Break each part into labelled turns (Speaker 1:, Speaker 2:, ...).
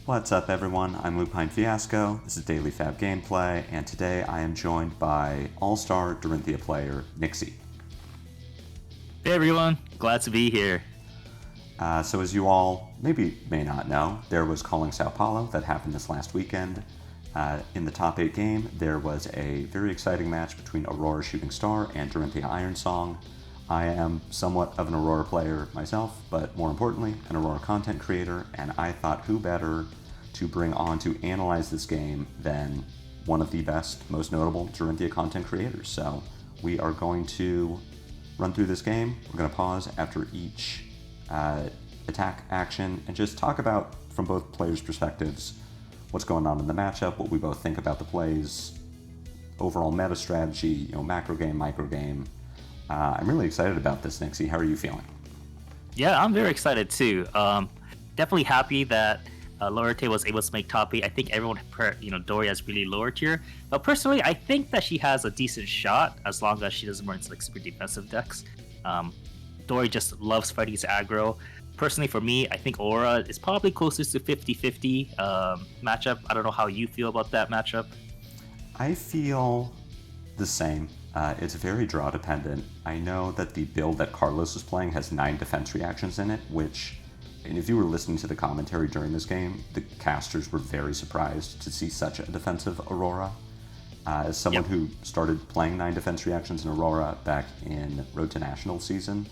Speaker 1: What's up, everyone? I'm Lupinefiasco. This is Daily Fab Gameplay, and today I am joined by all-star Dorinthea player Nixie.
Speaker 2: Hey everyone, glad to be here.
Speaker 1: So as you all may not know, there was Calling São Paulo that happened this last weekend. In the top 8 game, there was a very exciting match between Aurora Shooting Star and Dorinthea Ironsong. I am somewhat of an Aurora player myself, but more importantly, an Aurora content creator, and I thought who better to bring on to analyze this game than one of the best, most notable Dorinthea content creators. So we are going to run through this game. We're going to pause after each attack action and just talk about, from both players' perspectives, what's going on in the matchup, what we both think about the plays, overall meta strategy, macro game, micro game. I'm really excited about this, Nixie. How are you feeling?
Speaker 2: Yeah, I'm very excited too. Definitely happy that Dorinthea was able to make top 8. I think everyone, Dory has really lower tier. But personally, I think that she has a decent shot as long as she doesn't run into super defensive decks. Dory just loves fighting his aggro. Personally, for me, I think Aurora is probably closest to 50-50 matchup. I don't know how you feel about that matchup.
Speaker 1: I feel the same. It's very draw dependent. I know that the build that Carlos was playing has 9 defense reactions in it, which, and if you were listening to the commentary during this game, the casters were very surprised to see such a defensive Aurora. As someone who started playing 9 defense reactions in Aurora back in Road to National season,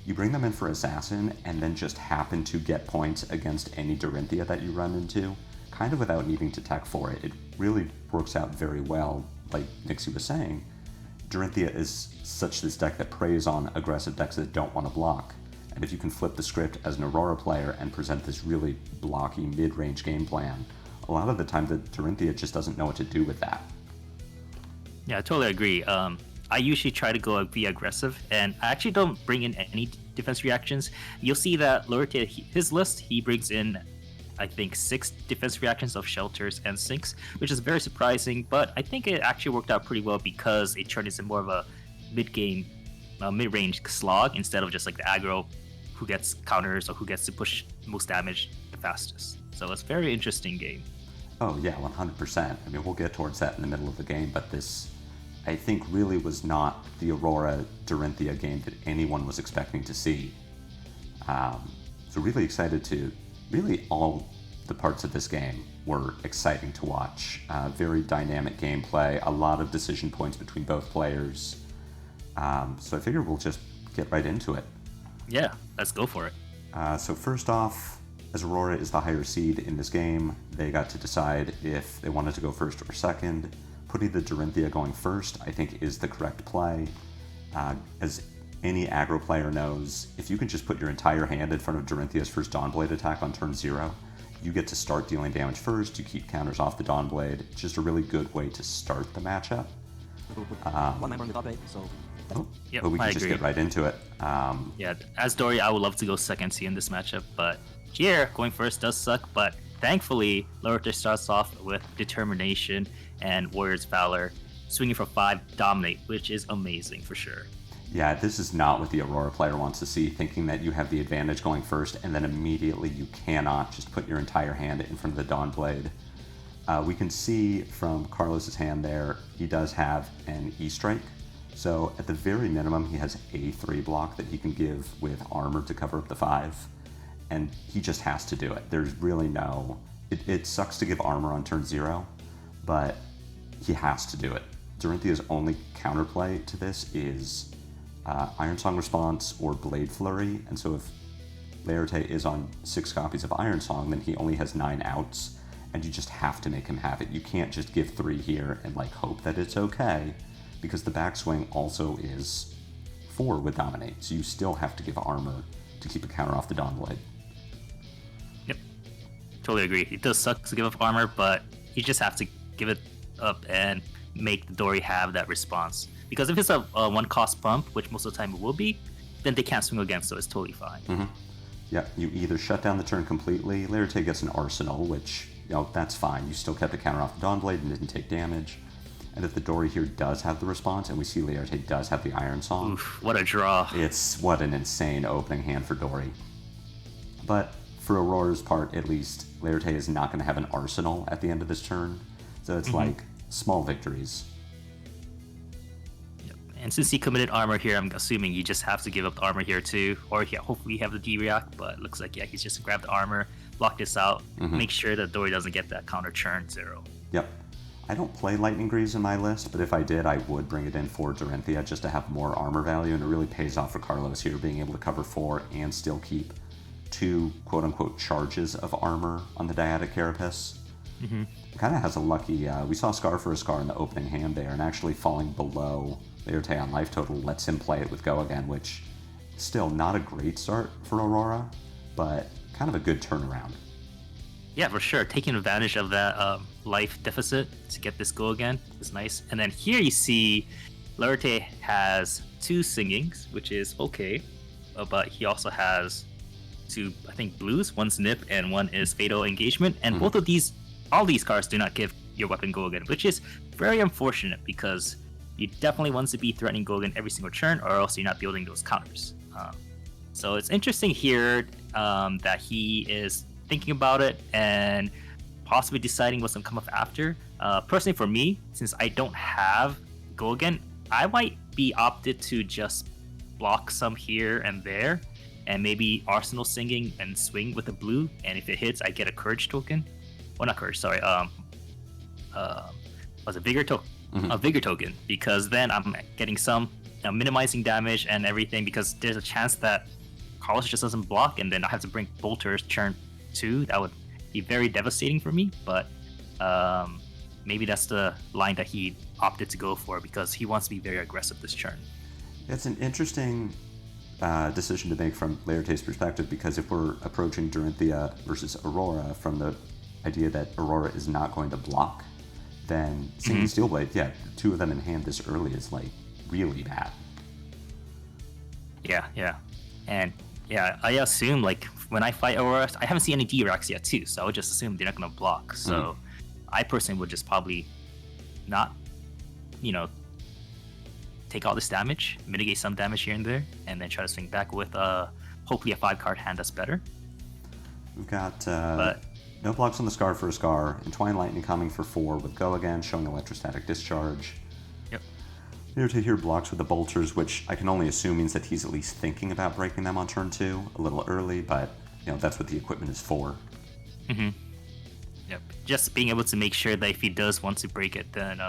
Speaker 1: you bring them in for Assassin and then just happen to get points against any Dorinthea that you run into, kind of without needing to tech for it. It really works out very well, like Nixie was saying. Dorinthea is such this deck that preys on aggressive decks that don't want to block. And if you can flip the script as an Aurora player and present this really blocky mid-range game plan, a lot of the time the Dorinthea just doesn't know what to do with that.
Speaker 2: Yeah, I totally agree. I usually try to go be aggressive, and I actually don't bring in any defense reactions. You'll see that Dorinthea, his list, he brings in, I think, 6 defense reactions of shelters and sinks, which is very surprising, but I think it actually worked out pretty well because it turned into more of a mid-game, mid-range slog instead of just like the aggro who gets counters or who gets to push most damage the fastest. So it's a very interesting game.
Speaker 1: Oh yeah, 100%. I mean, we'll get towards that in the middle of the game, but this, I think, really was not the Aurora Dorinthea game that anyone was expecting to see. So really excited to, really all the parts of this game were exciting to watch. Very dynamic gameplay, a lot of decision points between both players. So I figured we'll just get right into it.
Speaker 2: Yeah, let's go for it.
Speaker 1: So first off, as Aurora is the higher seed in this game, they got to decide if they wanted to go first or second. Putting the Dorinthea going first, I think, is the correct play. As any aggro player knows, if you can just put your entire hand in front of Dorinthea's first Dawnblade attack on turn 0, you get to start dealing damage first, you keep counters off the Dawnblade. It's just a really good way to start the matchup.
Speaker 3: One member on the top 8, so...
Speaker 2: Yep,
Speaker 1: but we can
Speaker 2: I
Speaker 1: just
Speaker 2: agree.
Speaker 1: get right into it.
Speaker 2: Yeah, as Dory, I would love to go second C in this matchup, but here, going first does suck, but thankfully, Dorinthea starts off with Determination and Warrior's Valor, swinging for 5 Dominate, which is amazing for sure.
Speaker 1: Yeah, this is not what the Aurora player wants to see, thinking that you have the advantage going first, and then immediately you cannot just put your entire hand in front of the Dawnblade. We can see from Carlos's hand there, he does have an E-Strike. So at the very minimum, he has a 3 block that he can give with armor to cover up the 5. And he just has to do it. There's really no... It sucks to give armor on turn 0, but he has to do it. Dorinthea's only counterplay to this is Ironsong Response or Blade Flurry. And so if Dorinthea is on 6 copies of Ironsong, then he only has 9 outs. And you just have to make him have it. You can't just give 3 here and hope that it's okay, because the backswing also is 4 with Dominate, so you still have to give armor to keep a counter off the Dawnblade.
Speaker 2: Yep, totally agree. It does suck to give up armor, but you just have to give it up and make the Dory have that response. Because if it's a 1-cost pump, which most of the time it will be, then they can't swing again, so it's totally fine.
Speaker 1: Mm-hmm. Yeah, you either shut down the turn completely, Dorinthea gets an Arsenal, which, that's fine. You still kept the counter off the Dawnblade and didn't take damage. And if the Dory here does have the response, and we see Dorinthea does have the Ironsong,
Speaker 2: Oof, what a draw.
Speaker 1: What an insane opening hand for Dory. But for Aurora's part, at least, Laerte is not going to have an arsenal at the end of this turn. So it's like small victories.
Speaker 2: Yep. And since he committed armor here, I'm assuming you just have to give up the armor here too. Or yeah, hopefully you have the D-React, but it looks like, yeah, he's just grabbed the armor, block this out, make sure that Dory doesn't get that counter churn 0.
Speaker 1: Yep. I don't play Lightning Greaves in my list, but if I did, I would bring it in for Dorinthea just to have more armor value, and it really pays off for Carlos here, being able to cover 4 and still keep 2 quote-unquote charges of armor on the Dyadic Carapace. Kind of has a lucky, we saw Scar for a Scar in the opening hand there, and actually falling below Laerte on life total lets him play it with Go Again, which still not a great start for Aurora, but kind of a good turnaround.
Speaker 2: Yeah, for sure. Taking advantage of that life deficit to get this Go Again is nice. And then here you see Laerte has 2 Singings, which is okay, but he also has 2, I think, blues. One's Nip and one is Fatal Engagement. And both of these, all these cards do not give your weapon Go Again, which is very unfortunate because you definitely want to be threatening Go Again every single turn, or else you're not building those counters. So it's interesting here that he is thinking about it and possibly deciding what's going to come up after. Personally, for me, since I don't have Go Again, I might be opted to just block some here and there, and maybe Arsenal Singing and swing with a blue, and if it hits, I get a Courage token. Well, not Courage, sorry. Was a Vigor token? A Vigor token, because then I'm getting some minimizing damage and everything, because there's a chance that Carlos just doesn't block, and then I have to bring Bolters turn 2. That would be very devastating for me, but maybe that's the line that he opted to go for because he wants to be very aggressive this turn.
Speaker 1: It's an interesting decision to make from Laerte's perspective, because if we're approaching Dorinthea versus Aurora from the idea that Aurora is not going to block, then Singing Steelblade, yeah, 2 of them in hand this early is like really bad.
Speaker 2: Yeah. And yeah, I assume like when I fight Aurora, I haven't seen any D-Rex yet too, so I would just assume they're not going to block. So I personally would just probably not, take all this damage, mitigate some damage here and there, and then try to swing back with hopefully a 5-card hand that's better.
Speaker 1: We've got no blocks on the Scar for a Scar, Entwine Lightning coming for 4 with Go Again, showing Electrostatic Discharge.
Speaker 2: Yep.
Speaker 1: Laerte here blocks with the Bolters, which I can only assume means that he's at least thinking about breaking them on turn 2, a little early, but that's what the equipment is for.
Speaker 2: Yep. Just being able to make sure that if he does want to break it, then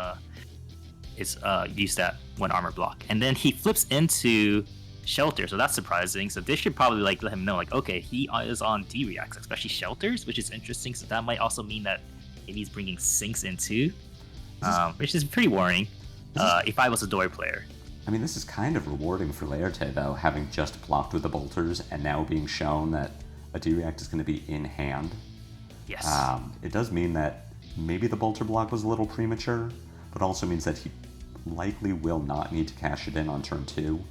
Speaker 2: use that 1 armor block. And then he flips into Shelter, so that's surprising. So this should probably let him know, okay, he is on D-Reacts, especially Shelters, which is interesting. So that might also mean that maybe he's bringing Sinks in too, which is pretty worrying if I was a Dory player.
Speaker 1: I mean, this is kind of rewarding for Laerte, though, having just blocked with the Bolters and now being shown that a D-React is going to be in hand.
Speaker 2: Yes.
Speaker 1: It does mean that maybe the Bolter block was a little premature, but also means that he likely will not need to cash it in on turn 2.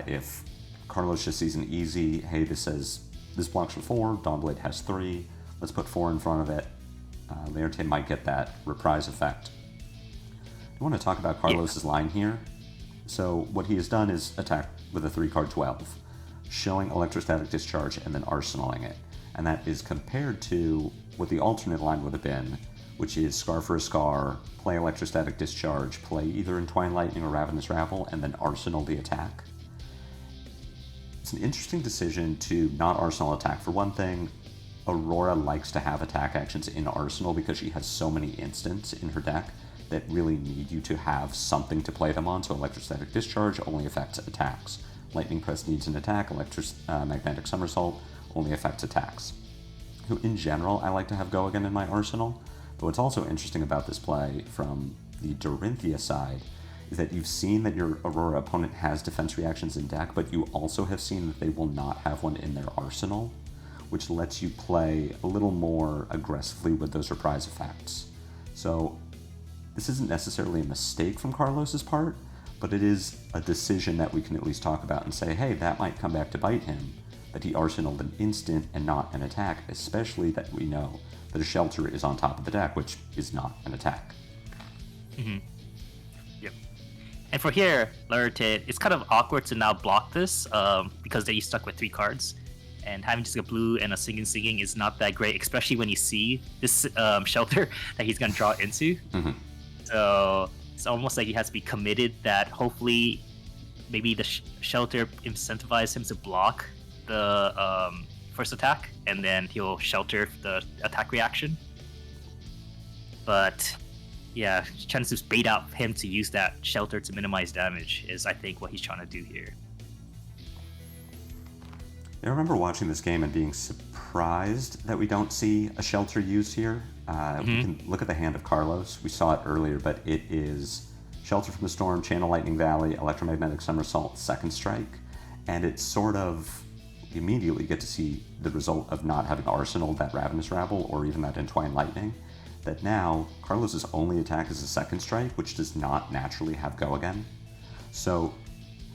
Speaker 1: If Carlos just sees an easy, hey, this blocks for 4, Dawnblade has 3, let's put 4 in front of it, Laerte might get that reprise effect. I want to talk about Carlos's line here. So what he has done is attack with a 3-card 12, showing Electrostatic Discharge and then arsenaling it. And that is compared to what the alternate line would have been, which is Scar for a Scar, play Electrostatic Discharge, play either Entwine Lightning or Ravenous Ravel, and then arsenal the attack. It's an interesting decision to not arsenal attack. For one thing, Aurora likes to have attack actions in arsenal because she has so many instants in her deck that really need you to have something to play them on, so Electrostatic Discharge only affects attacks. Lightning Press needs an attack, Magnetic Somersault only affects attacks. So in general, I like to have Go Again in my arsenal, but what's also interesting about this play from the Dorinthea side is that you've seen that your Aurora opponent has defense reactions in deck, but you also have seen that they will not have one in their arsenal, which lets you play a little more aggressively with those reprise effects. So this isn't necessarily a mistake from Carlos's part, but it is a decision that we can at least talk about and say, hey, that might come back to bite him, that he arsenaled an instant and not an attack, especially that we know that a Shelter is on top of the deck, which is not an attack.
Speaker 2: Yep. And for here, Laerte, it's kind of awkward to now block this because then you're stuck with 3 cards. and having just a blue and a singing is not that great, especially when you see this shelter that he's gonna draw into.
Speaker 1: Mm-hmm.
Speaker 2: So it's almost like he has to be committed that hopefully maybe the shelter incentivizes him to block the first attack, and then he'll shelter the attack reaction. But yeah, trying to bait out him to use that shelter to minimize damage is, I think, what he's trying to do here.
Speaker 1: I remember watching this game and being surprised that we don't see a shelter used here. We can look at the hand of Carlos. We saw it earlier, but it is Shelter from the Storm, Channel Lightning Valley, Electromagnetic Somersault, Second Strike, and it's sort of immediately get to see the result of not having Arsenal, that Ravenous Rabble, or even that Entwined Lightning, that now Carlos's only attack is a Second Strike, which does not naturally have Go Again. So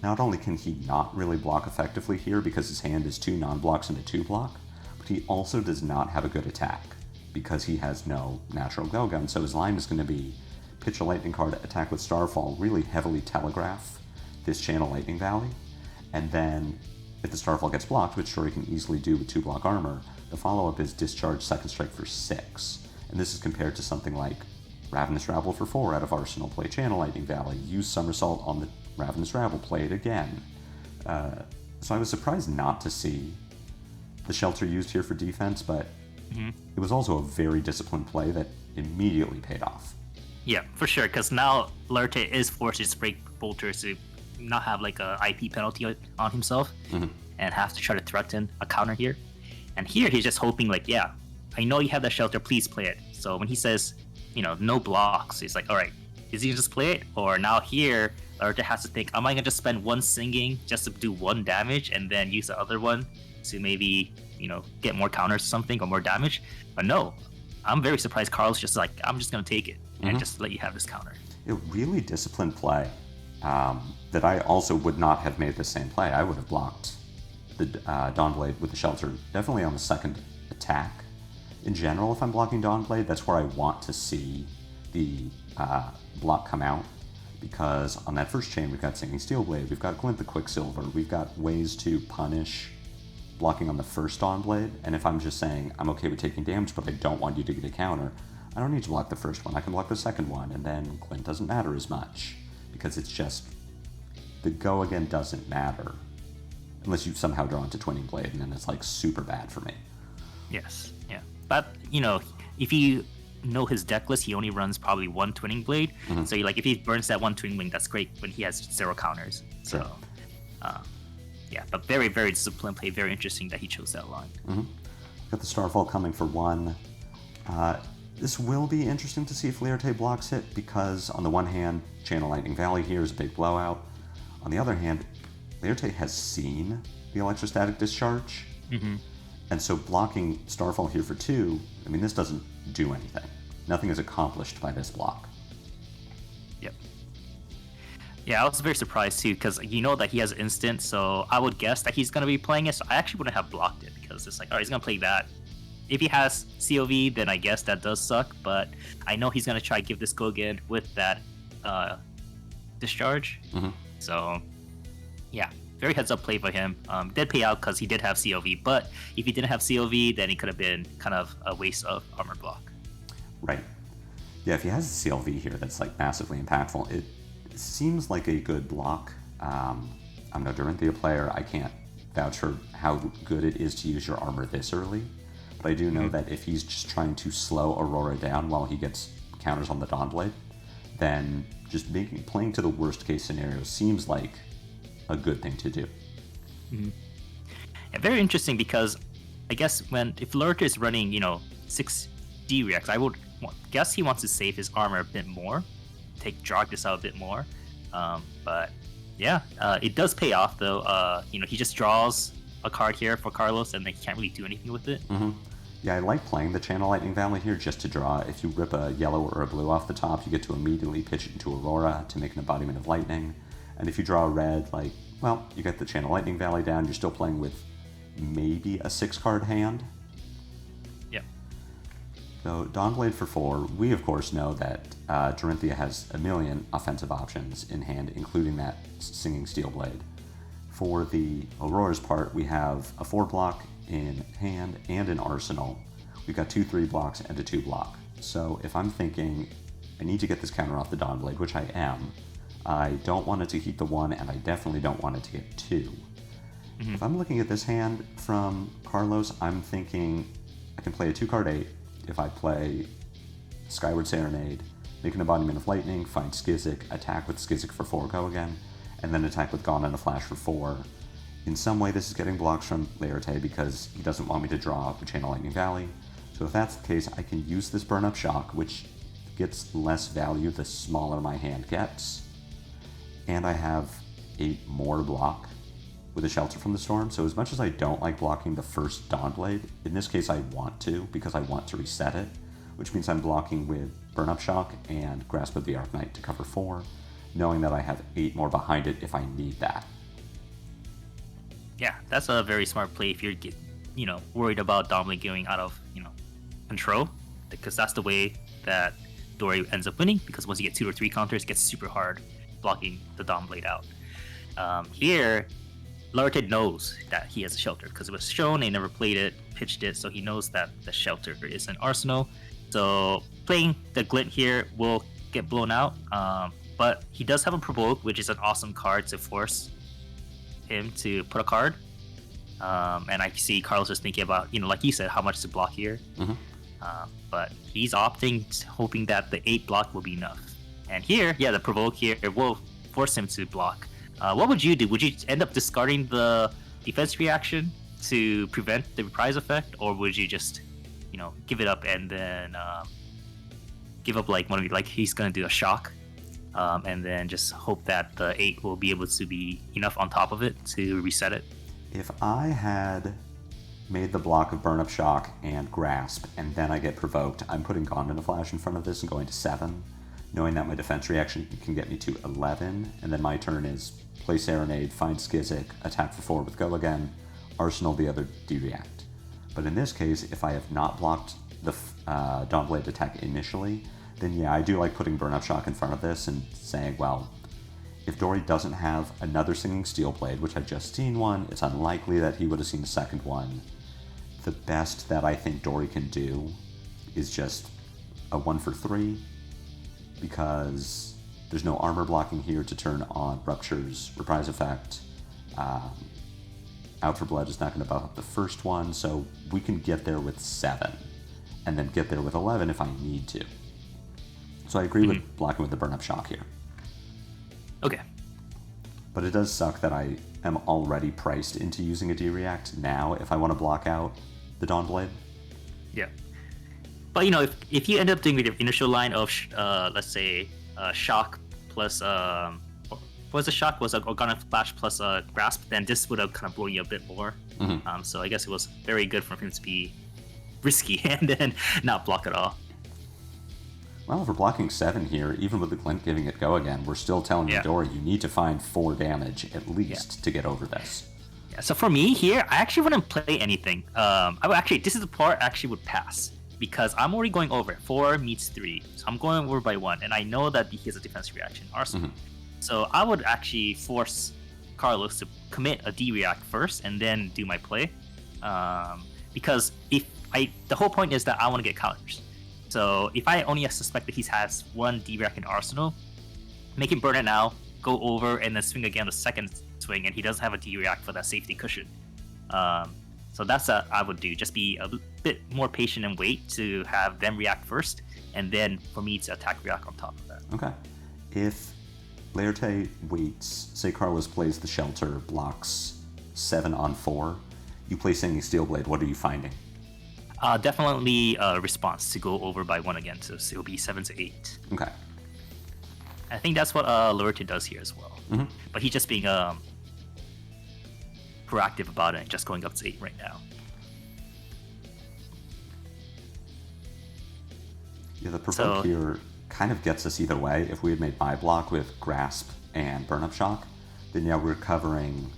Speaker 1: not only can he not really block effectively here because his hand is 2 non-blocks and a 2-block, but he also does not have a good attack because he has no natural Go Gun. So his line is going to be pitch a Lightning card, attack with Starfall, really heavily telegraph this Channel Lightning Valley, and then if the Starfall gets blocked, which sure he can easily do with 2-block armor, the follow-up is discharge Second Strike for 6. And this is compared to something like Ravenous Rabble for 4 out of Arsenal, play Channel Lightning Valley, use Somersault on the Ravenous Rabble, play it again. So I was surprised not to see the shelter used here for defense, but it was also a very disciplined play that immediately paid off.
Speaker 2: Yeah, for sure, because now Luarte is forced to break bolters to not have like a IP penalty on himself and have to try to threaten a counter here. And here he's just hoping like, yeah, I know you have that shelter, please play it. So when he says, no blocks, he's like, all right, is he just play it? Or now here, Luarte has to think, am I gonna just spend one singing just to do 1 damage and then use the other one to maybe, get more counters or something or more damage? But no, I'm very surprised Carl's just like, I'm just gonna take it and just let you have this counter.
Speaker 1: A really disciplined play that I also would not have made the same play. I would have blocked the Dawnblade with the shelter definitely on the second attack. In general, if I'm blocking Dawnblade, that's where I want to see the block come out, because on that first chain we've got Singing Steelblade, we've got Glint the Quicksilver, we've got ways to punish blocking on the first Dawnblade, and if I'm just saying I'm okay with taking damage but I don't want you to get a counter, I don't need to block the first one, I can block the second one, and then Glint doesn't matter as much, because it's just, the Go Again doesn't matter, unless you somehow draw into Twinning Blade, and then it's like super bad for me.
Speaker 2: Yes, yeah. But, if you know his deck list, he only runs probably 1 Twinning Blade, so if he burns that 1 Twinning Blade, that's great when he has 0 counters. So, yeah, but very, very disciplined play, very interesting that he chose that line.
Speaker 1: Got the Starfall coming for 1. This will be interesting to see if Luarte blocks it, because on the one hand, Channel Lightning Valley here is a big blowout. On the other hand, Luarte has seen the electrostatic discharge, and so blocking Starfall here for 2, this doesn't do anything. Nothing is accomplished by this block.
Speaker 2: Yep. Yeah, I was very surprised too, because that he has instant, so I would guess that he's going to be playing it, so I actually wouldn't have blocked it, because it's like, alright, he's going to play that. If he has COV, then I guess that does suck, but I know he's going to try to give this go again with that discharge. So, yeah, very heads-up play for him. Did pay out because he did have COV, but if he didn't have COV, then it could have been kind of a waste of armor block.
Speaker 1: Right. Yeah, if he has a CLV here that's like massively impactful, it seems like a good block. I'm no Dorinthea player. I can't vouch for how good it is to use your armor this early, but I do know that if he's just trying to slow Aurora down while he gets counters on the Dawnblade, then just playing to the worst case scenario seems like a good thing to do.
Speaker 2: Yeah, very interesting, because I guess if Luarte is running 6D reacts, I would guess he wants to save his armor a bit more, drag this out a bit more, but yeah, it does pay off though. He just draws a card here for Carlos and they can't really do anything with it.
Speaker 1: Yeah, I like playing the Channel Lightning Valley here just to draw. If you rip a yellow or a blue off the top, you get to immediately pitch it into Aurora to make an embodiment of lightning. And if you draw a red, you get the Channel Lightning Valley down, you're still playing with maybe a 6-card hand.
Speaker 2: Yeah.
Speaker 1: So Dawnblade for 4, we of course know that Dorinthea has a million offensive options in hand, including that Singing Steelblade. For the Aurora's part, we have a 4-block in hand and in arsenal. We've got 2/3 blocks and a 2 block. So if I'm thinking I need to get this counter off the Dawnblade, which I am, I don't want it to heat the 1, and I definitely don't want it to get 2. If I'm looking at this hand from Carlos, I'm thinking I can play a 2-card 8 if I play Skyward Serenade, make an Embodiment of Lightning, find Skizzik, attack with Skizzik for 4, go again, and then attack with Gone and a Flash for 4. In some way, this is getting blocks from Laerte because he doesn't want me to draw the Chain of Lightning Valley. So if that's the case, I can use this Burn Up Shock, which gets less value the smaller my hand gets. And I have 8 more block with a Shelter from the Storm. So as much as I don't like blocking the first Dawnblade, in this case I want to, because I want to reset it, which means I'm blocking with Burn Up Shock and Grasp of the Arknight to cover 4, knowing that I have 8 more behind it if I need that.
Speaker 2: Yeah, that's a very smart play if you're, worried about Dawnblade going out of, control, because that's the way that Dory ends up winning, because once you get 2 or 3 counters, it gets super hard blocking the Dawnblade out. Here, Laerte knows that he has a Shelter, because it was shown, they never played it, pitched it, so he knows that the Shelter is an arsenal. So playing the Glint here will get blown out, but he does have a Provoke, which is an awesome card to force him to put a card. And I see Carlos is thinking about, like you said, how much to block here. But he's opting, hoping that the 8 block will be enough. And here, the Provoke here will force him to block. What would you do? Would you end up discarding the defense reaction to prevent the reprise effect, or would you just, give it up and then give up like he's gonna do a shock, and then just hope that the 8 will be able to be enough on top of it to reset it?
Speaker 1: If I had made the block of Burn Up Shock and Grasp, and then I get provoked, I'm putting Gone in a Flash in front of this and going to 7, knowing that my defense reaction can get me to 11, and then my turn is play Serenade, find Skizzik, attack for 4 with Go Again, Arsenal the other D-React. But in this case, if I have not blocked the Dawnblade attack initially, then I do like putting Burn Up Shock in front of this and saying, well, if Dory doesn't have another Singing Steel Blade, which I've just seen one, it's unlikely that he would have seen a second one. The best that I think Dory can do is just a 1 for 3, because there's no armor blocking here to turn on Rupture's reprise effect. Out for Blood is not going to buff up the first one, so we can get there with 7, and then get there with 11 if I need to. So I agree with blocking with the Burn Up Shock here.
Speaker 2: Okay. But
Speaker 1: it does suck that I am already priced into using a D-React now if I want to block out the Dawnblade.
Speaker 2: Yeah. But, if you end up doing the initial line of, let's say, Shock plus, what was the Shock? Was a Organa Flash plus Grasp, then this would have kind of blown you a bit more. So I guess it was very good for him to be risky and then not block at all.
Speaker 1: Well, if we're blocking 7 here, even with the Glint giving it Go Again, we're still telling Dory you need to find 4 damage at least to get over this.
Speaker 2: Yeah, so for me here, I actually wouldn't play anything. This is the part I actually would pass, because I'm already going over. 4 meets 3, so I'm going over by 1, and I know that he has a defense reaction arsenal. So I would actually force Carlos to commit a D-React first and then do my play, because the whole point is that I want to get counters. So if I only suspect that he has 1 D-React in arsenal, make him burn it now, go over, and then swing again the second swing, and he doesn't have a D-React for that safety cushion. So that's what I would do. Just be a bit more patient and wait to have them react first, and then for me to attack react on top of that.
Speaker 1: Okay. If Laerte waits, say Carlos plays the Shelter, blocks 7 on 4, you play Singing Steelblade, what are you finding?
Speaker 2: Definitely a response to go over by 1 again, so it'll be 7 to 8.
Speaker 1: Okay.
Speaker 2: I think that's what Laerte does here as well. But he's just being proactive about it and just going up to 8 right now.
Speaker 1: Yeah, the Provoke here kind of gets us either way. If we had made my block with Grasp and Burn Up Shock, then we're covering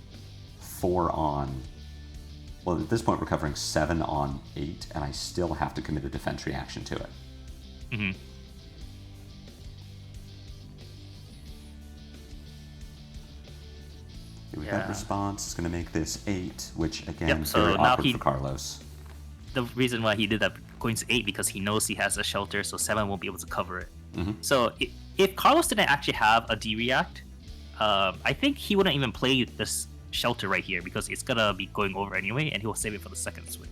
Speaker 1: 4 on... Well, at this point, we're covering 7 on 8, and I still have to commit a defense reaction to it. We've got response. It's going to make this 8, which again,
Speaker 2: so
Speaker 1: very
Speaker 2: now
Speaker 1: awkward for Carlos.
Speaker 2: The reason why he did that going to 8 because he knows he has a shelter, so 7 won't be able to cover it. So if Carlos didn't actually have a D-React, I think he wouldn't even play this shelter right here because it's gonna be going over anyway, and he'll save it for the second swing.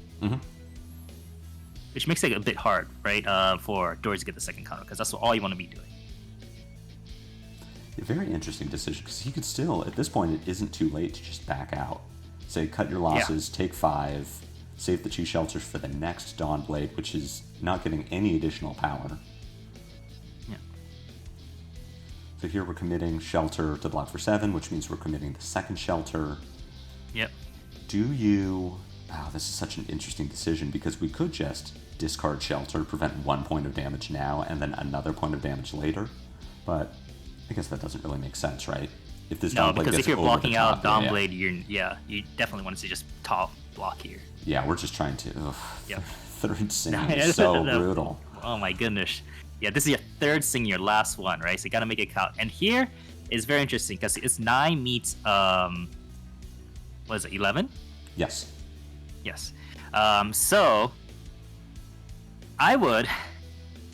Speaker 2: Which makes it a bit hard, right, for Dory to get the second counter, because that's all you want to be doing.
Speaker 1: A very interesting decision, because he could still, at this point, it isn't too late to just back out. Say, cut your losses, take 5, save the 2 shelters for the next Dawn Blade, which is not getting any additional power.
Speaker 2: Yeah.
Speaker 1: So here we're committing shelter to block for 7, which means we're committing the second shelter.
Speaker 2: Yep.
Speaker 1: Do you... Wow, this is such an interesting decision, because we could just discard shelter, prevent 1 point of damage now, and then another point of damage later. But I guess that doesn't really make sense, right? If this
Speaker 2: No,
Speaker 1: Dawnblade
Speaker 2: because
Speaker 1: gets
Speaker 2: if you're
Speaker 1: over the
Speaker 2: blocking out
Speaker 1: top,
Speaker 2: Dawnblade, you definitely want to just top block here.
Speaker 1: Yeah, we're just trying to...
Speaker 2: Yep.
Speaker 1: Third singing is so brutal.
Speaker 2: Oh my goodness. Yeah, this is your third sing, your last one, right? So you gotta make it count. And here is very interesting because it's 9 meets what is it, 11?
Speaker 1: Yes.
Speaker 2: Yes. So I would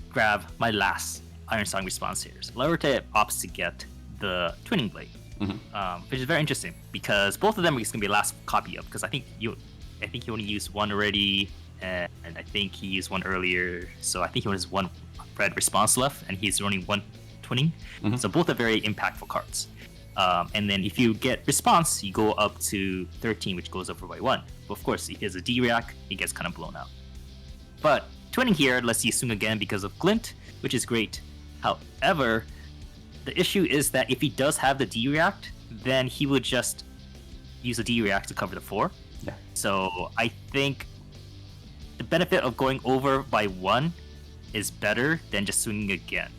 Speaker 2: grab my last Iron Song response here. So Lupinefiasco opts to get the Twinning Blade, which is very interesting because both of them is gonna be last copy of. Because I think you only used one already, and I think he used one earlier. So I think he only has one red response left, and he's running one Twinning. So both are very impactful cards. And then if you get response, you go up to 13, which goes over by 1. But of course, if he has a D-React, he gets kind of blown out. But Twinning here lets you swing again because of Glint, which is great. However, the issue is that if he does have the D-React, then he would just use a D-React to cover the 4.
Speaker 1: Yeah.
Speaker 2: So I think the benefit of going over by 1 is better than just swinging again.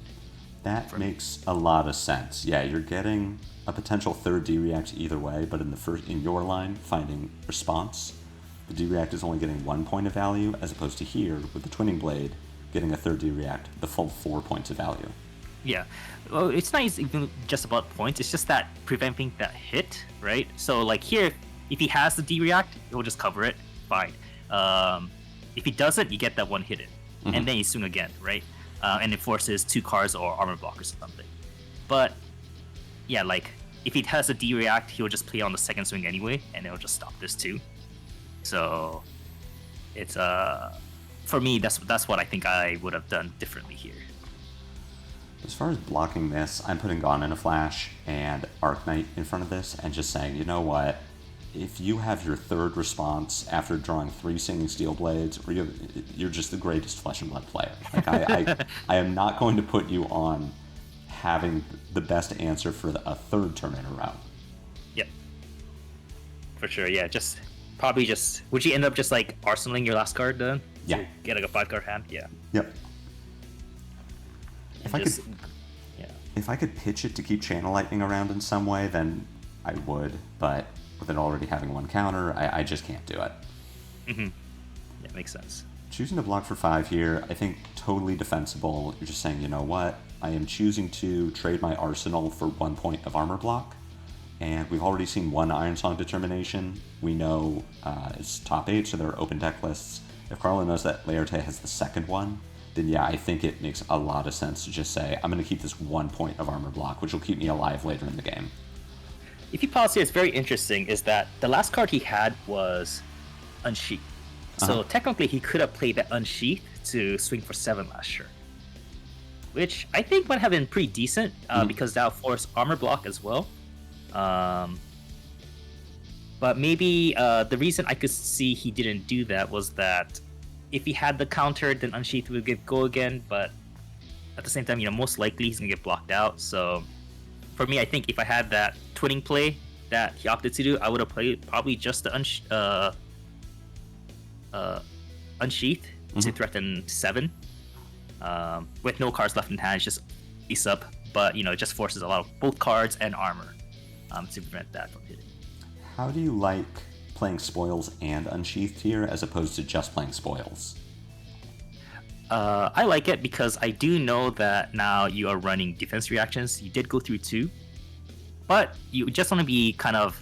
Speaker 1: That makes a lot of sense. Yeah, you're getting a potential third D-React either way, but in your line, finding response, the D-React is only getting 1 point of value, as opposed to here, with the Twinning Blade, getting a third D-React, the full 4 points of value.
Speaker 2: Yeah. Well, it's not even just about points, it's just that preventing that hit, right? So like here, if he has the D-React, he'll just cover it, fine. If he doesn't, you get that 1 hit in, and then you swing again, right? And it forces 2 cards or armor block or something. But yeah, like if he has a D-React, he'll just play on the second swing anyway, and it'll just stop this too. So it's for me, that's what I think I would have done differently here.
Speaker 1: As far as blocking this, I'm putting Gone in a Flash and Arknight in front of this and just saying, you know what? If you have your third response after drawing 3 Singing Steel Blades, you're just the greatest Flesh and Blood player. Like I am not going to put you on having the best answer for a third turn in a row.
Speaker 2: Yep. For sure, yeah. Would you end up just like arsenaling your last card then?
Speaker 1: Yeah.
Speaker 2: To get like a 5-card hand? Yeah.
Speaker 1: Yep. If I could pitch it to keep Channel Lightning around in some way, then I would, but with it already having 1 counter, I just can't do it.
Speaker 2: Yeah, makes sense.
Speaker 1: Choosing to block for 5 here, I think totally defensible. You're just saying, you know what? I am choosing to trade my arsenal for 1 point of armor block. And we've already seen 1 Iron Song Determination. We know it's top 8, so there are open deck lists. If Carlo knows that Lupinefiasco has the second one, then yeah, I think it makes a lot of sense to just say, I'm going to keep this 1 point of armor block, which will keep me alive later in the game.
Speaker 2: If you pause here, it's very interesting, is that the last card he had was Unsheath. So technically he could have played that Unsheath to swing for 7 last turn. Which I think might have been pretty decent, because that would force armor block as well. But maybe the reason I could see he didn't do that was that if he had the counter, then Unsheath would get go again, but at the same time, most likely he's going to get blocked out. So for me, I think if I had that Twinning play that he opted to do, I would have played probably just the Unsheath to threaten 7. With no cards left in hand, it's just ace up, but it just forces a lot of both cards and armor to prevent that from hitting.
Speaker 1: How do you like playing Spoils and Unsheathed here as opposed to just playing Spoils?
Speaker 2: I like it because I do know that now you are running defense reactions. You did go through 2, but you just want to be kind of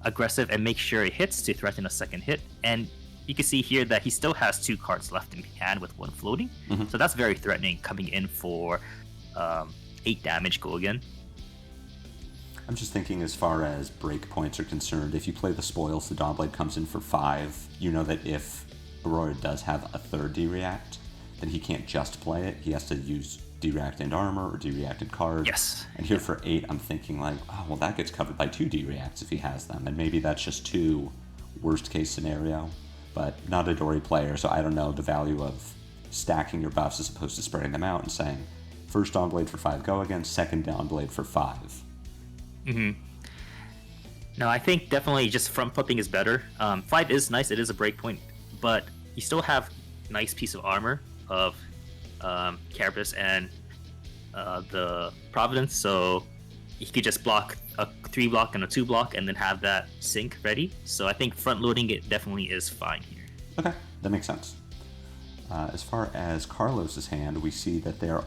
Speaker 2: aggressive and make sure it hits to threaten a second hit. And you can see here that he still has 2 cards left in hand with 1 floating. So that's very threatening, coming in for 8 damage go again.
Speaker 1: I'm just thinking as far as break points are concerned, if you play the spoils, the Dawnblade comes in for 5. You know that if Aurora does have a 3rd D-React, then he can't just play it. He has to use D-React and armor or D-React and card.
Speaker 2: Yes.
Speaker 1: And here for 8, I'm thinking like, oh, well, that gets covered by 2 D-Reacts if he has them. And maybe that's just 2 worst case scenario, but not a Dory player, so I don't know the value of stacking your buffs as opposed to spreading them out and saying, first Dawnblade for 5 go again, second Dawnblade for 5.
Speaker 2: No, I think definitely just front flipping is better. 5 is nice, it is a breakpoint, but you still have nice piece of armor of Carapace and the Providence, so you could just block a 3 block and a 2 block and then have that sync ready. So I think front loading it definitely is fine here.
Speaker 1: Okay, that makes sense. As far as Carlos's hand, we see that there's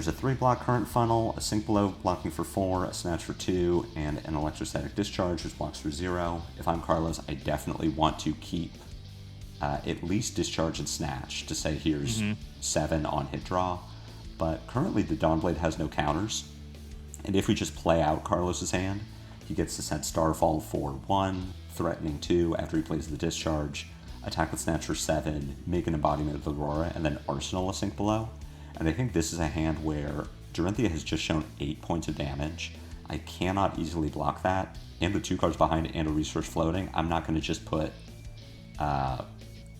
Speaker 1: a 3-block current funnel, a sink below blocking for 4, a snatch for 2, and an electrostatic discharge which blocks for 0. If I'm Carlos, I definitely want to keep at least discharge and snatch to say here's 7 on hit draw. But currently the Dawnblade has no counters, and if we just play out Carlos's hand, he gets to set Starfall for 1, threatening 2 after he plays the discharge, attack with snatch for 7, make an embodiment of Aurora, and then arsenal a sink below. And I think this is a hand where Dorinthea has just shown 8 points of damage. I cannot easily block that, and with 2 cards behind and a resource floating, I'm not going to just put 8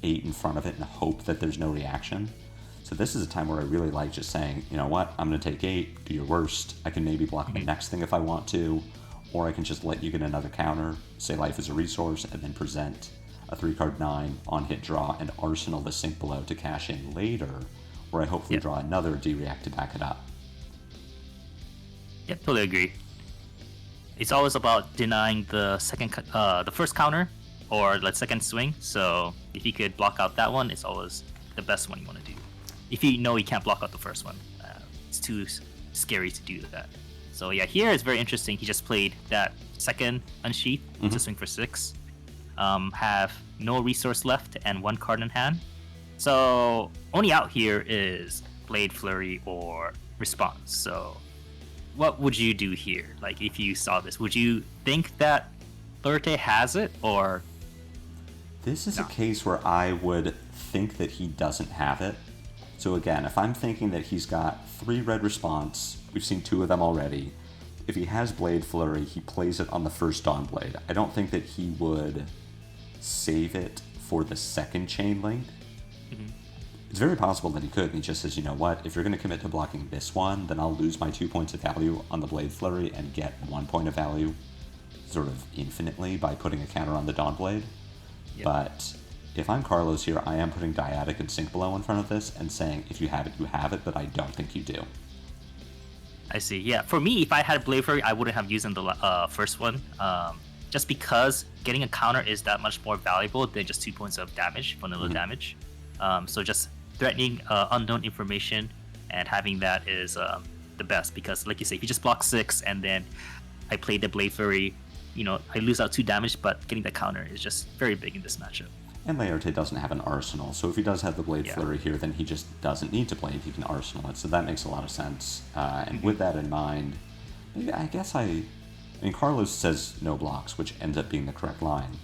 Speaker 1: in front of it and hope that there's no reaction. So this is a time where I really like just saying, you know what, I'm going to take 8, do your worst, I can maybe block the next thing if I want to, or I can just let you get another counter, say life is a resource, and then present a 3-card 9 on hit draw and arsenal the sink below to cash in later, where I hopefully draw another D-React to back it up.
Speaker 2: Yep, totally agree. It's always about denying the first counter or the second swing. So if you could block out that one, it's always the best one you want to do. If you know you can't block out the first one, it's too scary to do that. So yeah, here it's very interesting. He just played that second unsheath to swing for 6. Have no resource left and 1 card in hand. So only out here is Blade Flurry or Response. So what would you do here? Like if you saw this, would you think that Lurte has it or?
Speaker 1: This is a case where I would think that he doesn't have it. So again, if I'm thinking that he's got 3 red Response, we've seen 2 of them already. If he has Blade Flurry, he plays it on the first Dawnblade. I don't think that he would save it for the second Chain Link. It's very possible that he could, and he just says, you know what, if you're going to commit to blocking this one, then I'll lose my 2 points of value on the Blade Flurry and get 1 point of value sort of infinitely by putting a counter on the Dawnblade. But if I'm Carlos here, I am putting Dyadic and Sink Below in front of this and saying, if you have it, you have it, but I don't think you do.
Speaker 2: I see. Yeah, for me, if I had Blade Flurry, I wouldn't have used the first one. Just because getting a counter is that much more valuable than just 2 points of damage, vanilla damage. So just threatening unknown information and having that is the best, because like you say, if you just block 6 and then I play the Blade Flurry, you know, I lose out 2 damage, but getting the counter is just very big in this matchup.
Speaker 1: And Laerte doesn't have an arsenal, so if he does have the Blade Flurry here, then he just doesn't need to play it, he can arsenal it, so that makes a lot of sense. And with that in mind, I guess I mean, Carlos says no blocks, which ends up being the correct line,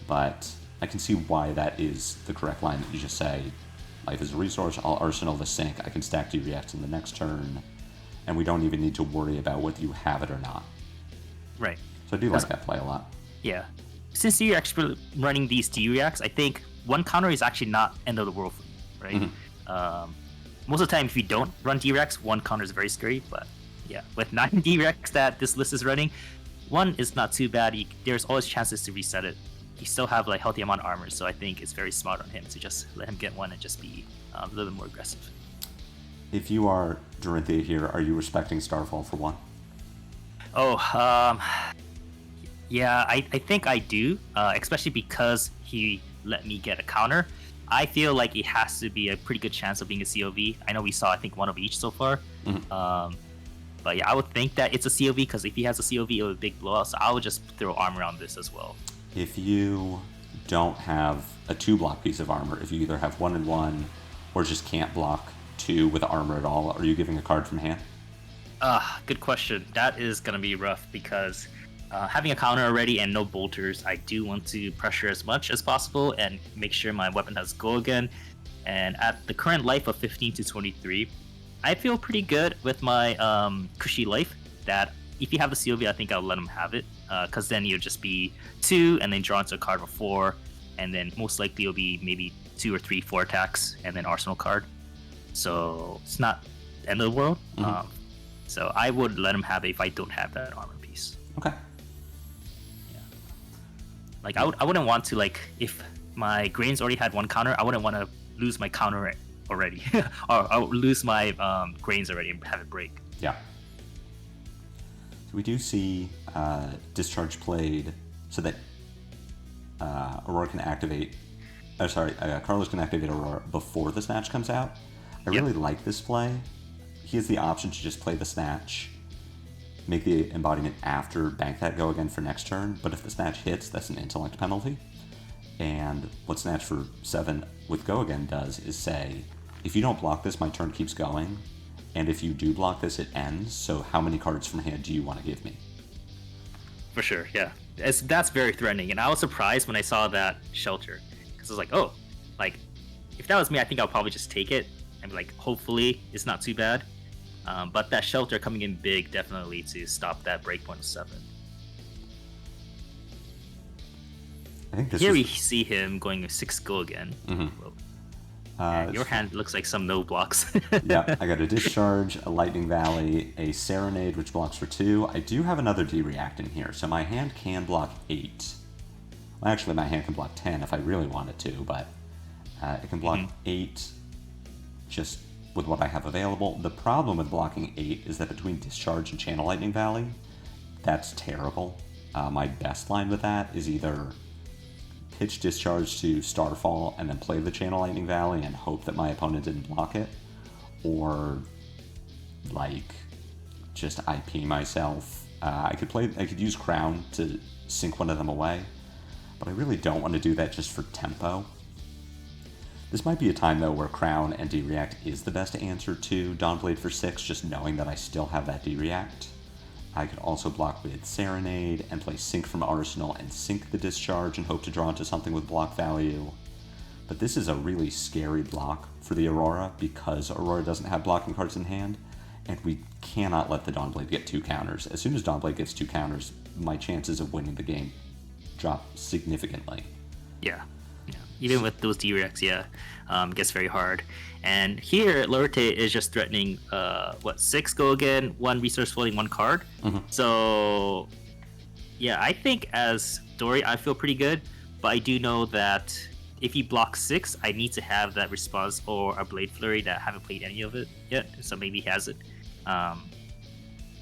Speaker 1: but I can see why that is the correct line, that you just say, life is a resource, I'll arsenal the sink, I can stack D-Reacts in the next turn, and we don't even need to worry about whether you have it or not.
Speaker 2: Right.
Speaker 1: So I do like that play a lot.
Speaker 2: Yeah. Since you're actually running these D-Reacts, I think 1 counter is actually not end of the world for you, right? Most of the time, if you don't run D-Reacts, 1 counter is very scary, but yeah, with 9 D-Reacts that this list is running, 1 is not too bad. There's always chances to reset it. You still have like healthy amount of armor, so I think it's very smart on him to just let him get 1 and just be a little bit more aggressive.
Speaker 1: If you are Dorinthea here, are you respecting Starfall for 1?
Speaker 2: Yeah, I think I do, especially because he let me get a counter. I feel like it has to be a pretty good chance of being a COV. I know we saw, I think, 1 of each so far. But yeah, I would think that it's a COV because if he has a COV, it would be a big blowout. So I would just throw armor on this as well.
Speaker 1: If you don't have a 2-block piece of armor, if you either have 1 and 1 or just can't block 2 with armor at all, are you giving a card from hand?
Speaker 2: Good question. That is going to be rough because having a counter already and no bolters, I do want to pressure as much as possible and make sure my weapon has go again. And at the current life of 15 to 23, I feel pretty good with my cushy life that if you have the COV, I think I'll let him have it. Because then you'll just be 2 and then draw into a card of 4. And then most likely it'll be maybe 2 or 3 4 attacks and then arsenal card. So it's not the end of the world. So I would let him have it if I don't have that armor piece.
Speaker 1: Okay.
Speaker 2: Yeah. Like I wouldn't want to, like, if my grains already had 1 counter, I wouldn't want to lose my counter already. or lose my grains already and have it break.
Speaker 1: Yeah. So we do see discharge played so that Aurora can activate. Carlos can activate Aurora before the snatch comes out. I really like this play. He has the option to just play the snatch, make the embodiment after, bank that go again for next turn. But if the snatch hits, that's an intellect penalty. And what snatch for 7 with go again does is say, if you don't block this, my turn keeps going. And if you do block this, it ends. So how many cards from hand do you want to give me?
Speaker 2: For sure, yeah. That's very threatening. And I was surprised when I saw that shelter. Because I was like, oh, like, if that was me, I think I'll probably just take it. And like, hopefully it's not too bad. But that shelter coming in big definitely to stop that breakpoint of 7.
Speaker 1: I think this
Speaker 2: Here we see him going a 6 go again. Your hand looks like some no blocks.
Speaker 1: Yeah, I got a Discharge, a Lightning Valley, a Serenade, which blocks for 2. I do have another D-React in here, so my hand can block 8. Well, actually, my hand can block 10 if I really wanted to, but it can block 8 just with what I have available. The problem with blocking 8 is that between Discharge and Channel Lightning Valley, that's terrible. My best line with that is either pitch Discharge to Starfall and then play the Channel Lightning Valley and hope that my opponent didn't block it, or like just IP myself. I could use Crown to sink one of them away, but I really don't want to do that just for tempo. This might be a time though where Crown and D-React is the best answer to Dawnblade for 6, just knowing that I still have that D-React. I could also block with Serenade and play Sync from Arsenal and sink the Discharge and hope to draw into something with block value. But this is a really scary block for the Aurora because Aurora doesn't have blocking cards in hand, and we cannot let the Dawnblade get 2 counters. As soon as Dawnblade gets 2 counters, my chances of winning the game drop significantly.
Speaker 2: Yeah. Even with those D-Rex, it gets very hard. And here, Lorete is just threatening, 6 go again, 1 resource floating, 1 card. So, yeah, I think as Dory, I feel pretty good. But I do know that if he blocks 6, I need to have that response or a Blade Flurry that I haven't played any of it yet. So maybe he has it.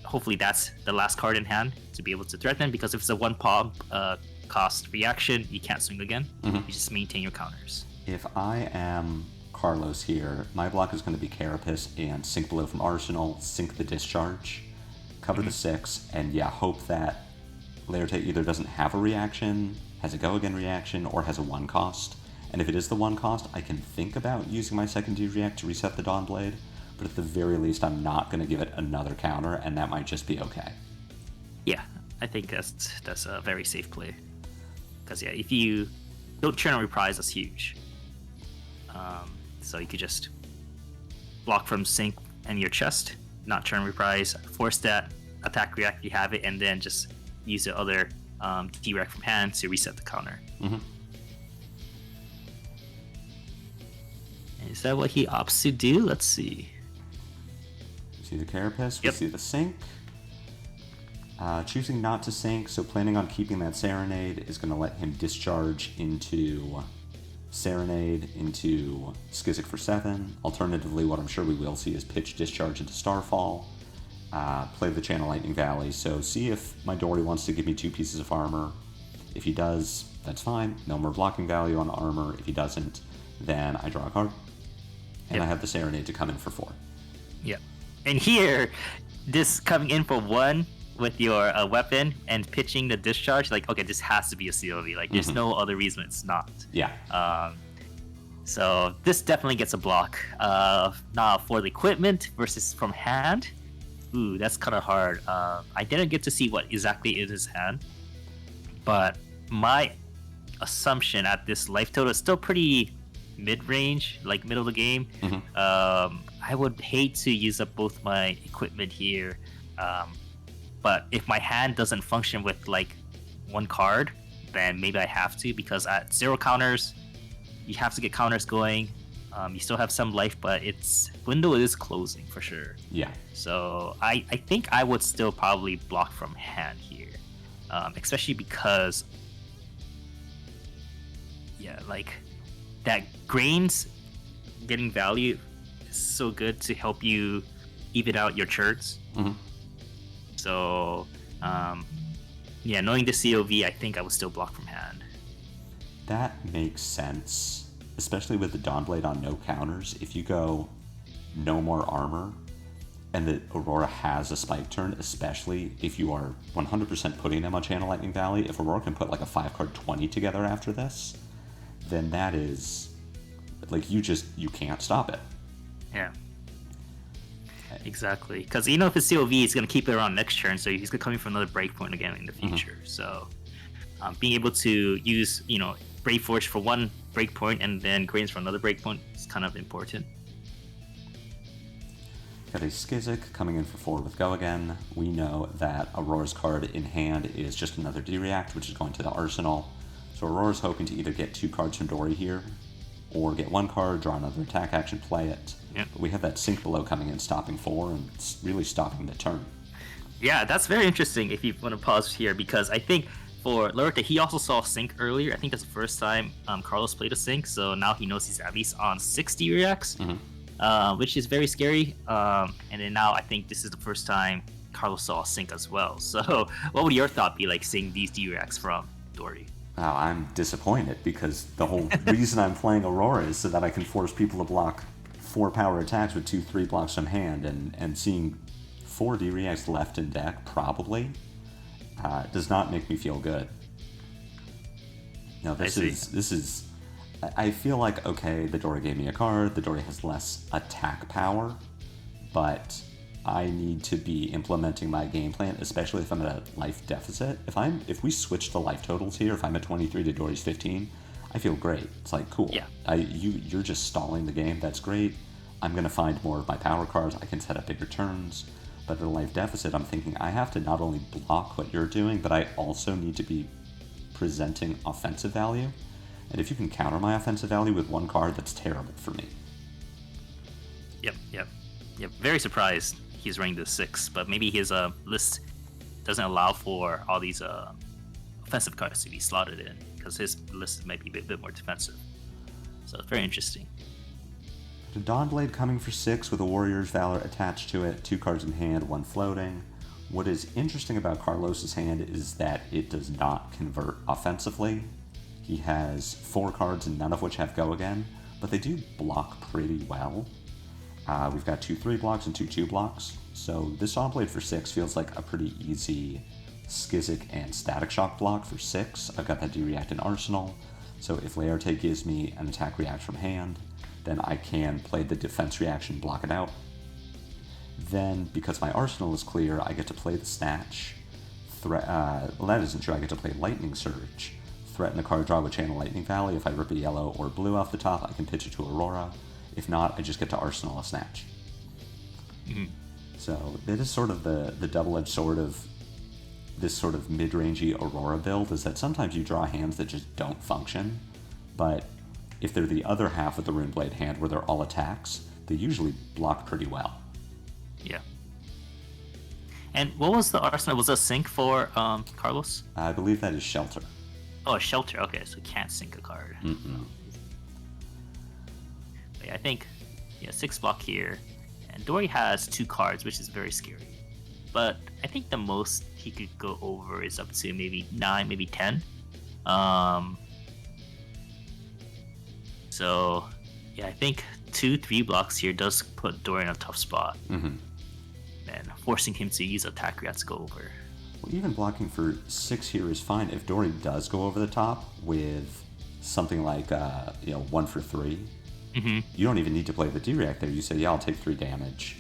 Speaker 2: Hopefully that's the last card in hand to be able to threaten, because if it's a 1 pop cost reaction, you can't swing again. You just maintain your counters.
Speaker 1: If I am Carlos here, my block is going to be Carapace and Sink Below from Arsenal, sink the Discharge, cover the 6, and hope that Laerte either doesn't have a reaction, has a go again reaction, or has a 1 cost. And if it is the 1 cost, I can think about using my second D-React to reset the Dawnblade, but at the very least I'm not going to give it another counter, and that might just be okay.
Speaker 2: Yeah, I think that's a very safe play. Because if you don't churn on reprise, that's huge. So you could just block from Sync and your chest, not churn reprise, force that attack react if you have it, and then just use the other D-React from hand to reset the counter. Is that what he opts to do? Let's see.
Speaker 1: We see the Carapace, we see the Sink. Choosing not to sink, so planning on keeping that Serenade is going to let him discharge into Serenade, into Skizzik for 7. Alternatively, what I'm sure we will see is pitch Discharge into Starfall, play the Channel Lightning Valley, so see if my Dory wants to give me 2 pieces of armor. If he does, that's fine, no more blocking value on armor. If he doesn't, then I draw a card, and I have the Serenade to come in for 4.
Speaker 2: Yep. And here, this coming in for one with your weapon and pitching the discharge, like, okay, this has to be a COV. Like, there's no other reason it's not.
Speaker 1: Yeah.
Speaker 2: So this definitely gets a block. Now for the equipment versus from hand, ooh, that's kind of hard. I didn't get to see what exactly is his hand, but my assumption at this life total is still pretty mid-range, like middle of the game. I would hate to use up both my equipment here, but if my hand doesn't function with like one card, then maybe I have to, because at 0 counters, you have to get counters going. You still have some life, but its window is closing for sure.
Speaker 1: Yeah.
Speaker 2: So I think I would still probably block from hand here, especially because, yeah, like that grains getting value is so good to help you even out your turns. So, yeah, knowing the COV, I think I would still block from hand.
Speaker 1: That makes sense, especially with the Dawnblade on no counters. If you go no more armor, and the Aurora has a spike turn, especially if you are 100% putting them on Channel Lightning Valley, if Aurora can put like a 5-card 20 together after this, then that is, like, you can't stop it.
Speaker 2: Yeah. Exactly, because if his COV is going to keep it around next turn, so he's going to come in for another breakpoint again in the future. So being able to use, Brave Forge for one breakpoint and then Grains for another breakpoint is kind of important.
Speaker 1: Got a Skizik coming in for 4 with Go Again. We know that Aurora's card in hand is just another D-React, which is going to the arsenal. So Aurora's hoping to either get 2 cards from Dory here, or get 1 card, draw another attack action, play it.
Speaker 2: Yep.
Speaker 1: But we have that Sink Below coming in, stopping 4, and it's really stopping the turn.
Speaker 2: Yeah, that's very interesting if you want to pause here, because I think for Lupinefiasco, he also saw Sync earlier. I think that's the first time Carlos played a Sync, so now he knows he's at least on 60 reacts, which is very scary. And then now I think this is the first time Carlos saw a Sync as well. So what would your thought be like seeing these D-reacts from Dory?
Speaker 1: Oh, I'm disappointed, because the whole reason I'm playing Aurora is so that I can force people to block 4 power attacks with 2/3 blocks from hand, and seeing 4 D-Reacts left in deck, probably, does not make me feel good. No, this is... I feel like, okay, the Dory gave me a card, the Dory has less attack power, but I need to be implementing my game plan, especially if I'm at a life deficit. If we switch the life totals here, if I'm at 23 to Dory's 15, I feel great. It's like, cool.
Speaker 2: Yeah.
Speaker 1: You're just stalling the game. That's great. I'm gonna find more of my power cards. I can set up bigger turns. But at a life deficit, I'm thinking I have to not only block what you're doing, but I also need to be presenting offensive value. And if you can counter my offensive value with 1 card, that's terrible for me.
Speaker 2: Yep. Very surprised he's running the 6, but maybe his list doesn't allow for all these offensive cards to be slotted in, because his list might be a bit more defensive. So it's very interesting.
Speaker 1: The Dawnblade coming for 6 with a Warrior's Valor attached to it, 2 cards in hand, 1 floating. What is interesting about Carlos's hand is that it does not convert offensively. He has 4 cards, and none of which have Go Again, but they do block pretty well. We've got 2 3 blocks and 2 2 blocks, so this Dawnblade for 6 feels like a pretty easy Skizik and Static Shock block for 6. I've got that D-React in Arsenal, so if Laerte gives me an attack react from hand, then I can play the defense reaction, block it out. Then, because my arsenal is clear, I get to play the Snatch. Well, that isn't true. I get to play Lightning Surge. Threaten a card draw with Channel Lightning Valley. If I rip a yellow or blue off the top, I can pitch it to Aurora. If not, I just get to arsenal a Snatch. So it is sort of the double-edged sword of this sort of mid-rangey Aurora build, is that sometimes you draw hands that just don't function, but if they're the other half of the Runeblade hand where they're all attacks, they usually block pretty well.
Speaker 2: Yeah. And what was the arsenal? Was it a sync for Carlos?
Speaker 1: I believe that is Shelter.
Speaker 2: Oh, a Shelter. Okay, so can't sync a card. But yeah, I think 6 block here. And Dory has 2 cards, which is very scary. But I think the most he could go over is up to maybe 9, maybe 10. So, yeah, I think 2-3 blocks here does put Dory in a tough spot. And forcing him to use attack reacts to go over.
Speaker 1: Well, even blocking for 6 here is fine. If Dory does go over the top with something like 1 for 3, you don't even need to play the D-React there. You say, yeah, I'll take 3 damage.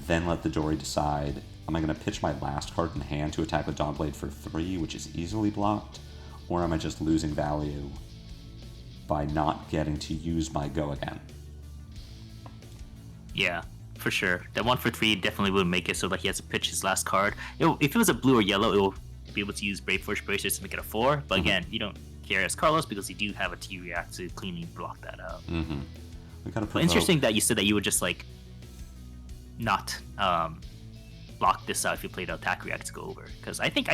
Speaker 1: Then let the Dory decide, am I going to pitch my last card in hand to attack with Dawnblade for 3, which is easily blocked, or am I just losing value by not getting to use my go again?
Speaker 2: Yeah, for sure. That 1 for 3 definitely would make it so that he has to pitch his last card. If it was a blue or yellow, it will be able to use Brave Force Bracers to make it a 4. But again, you don't care as Carlos because you do have a T-React to cleanly block that out.
Speaker 1: We gotta
Speaker 2: But interesting that you said that you would just like not block this out if you played attack react to go over. Because I think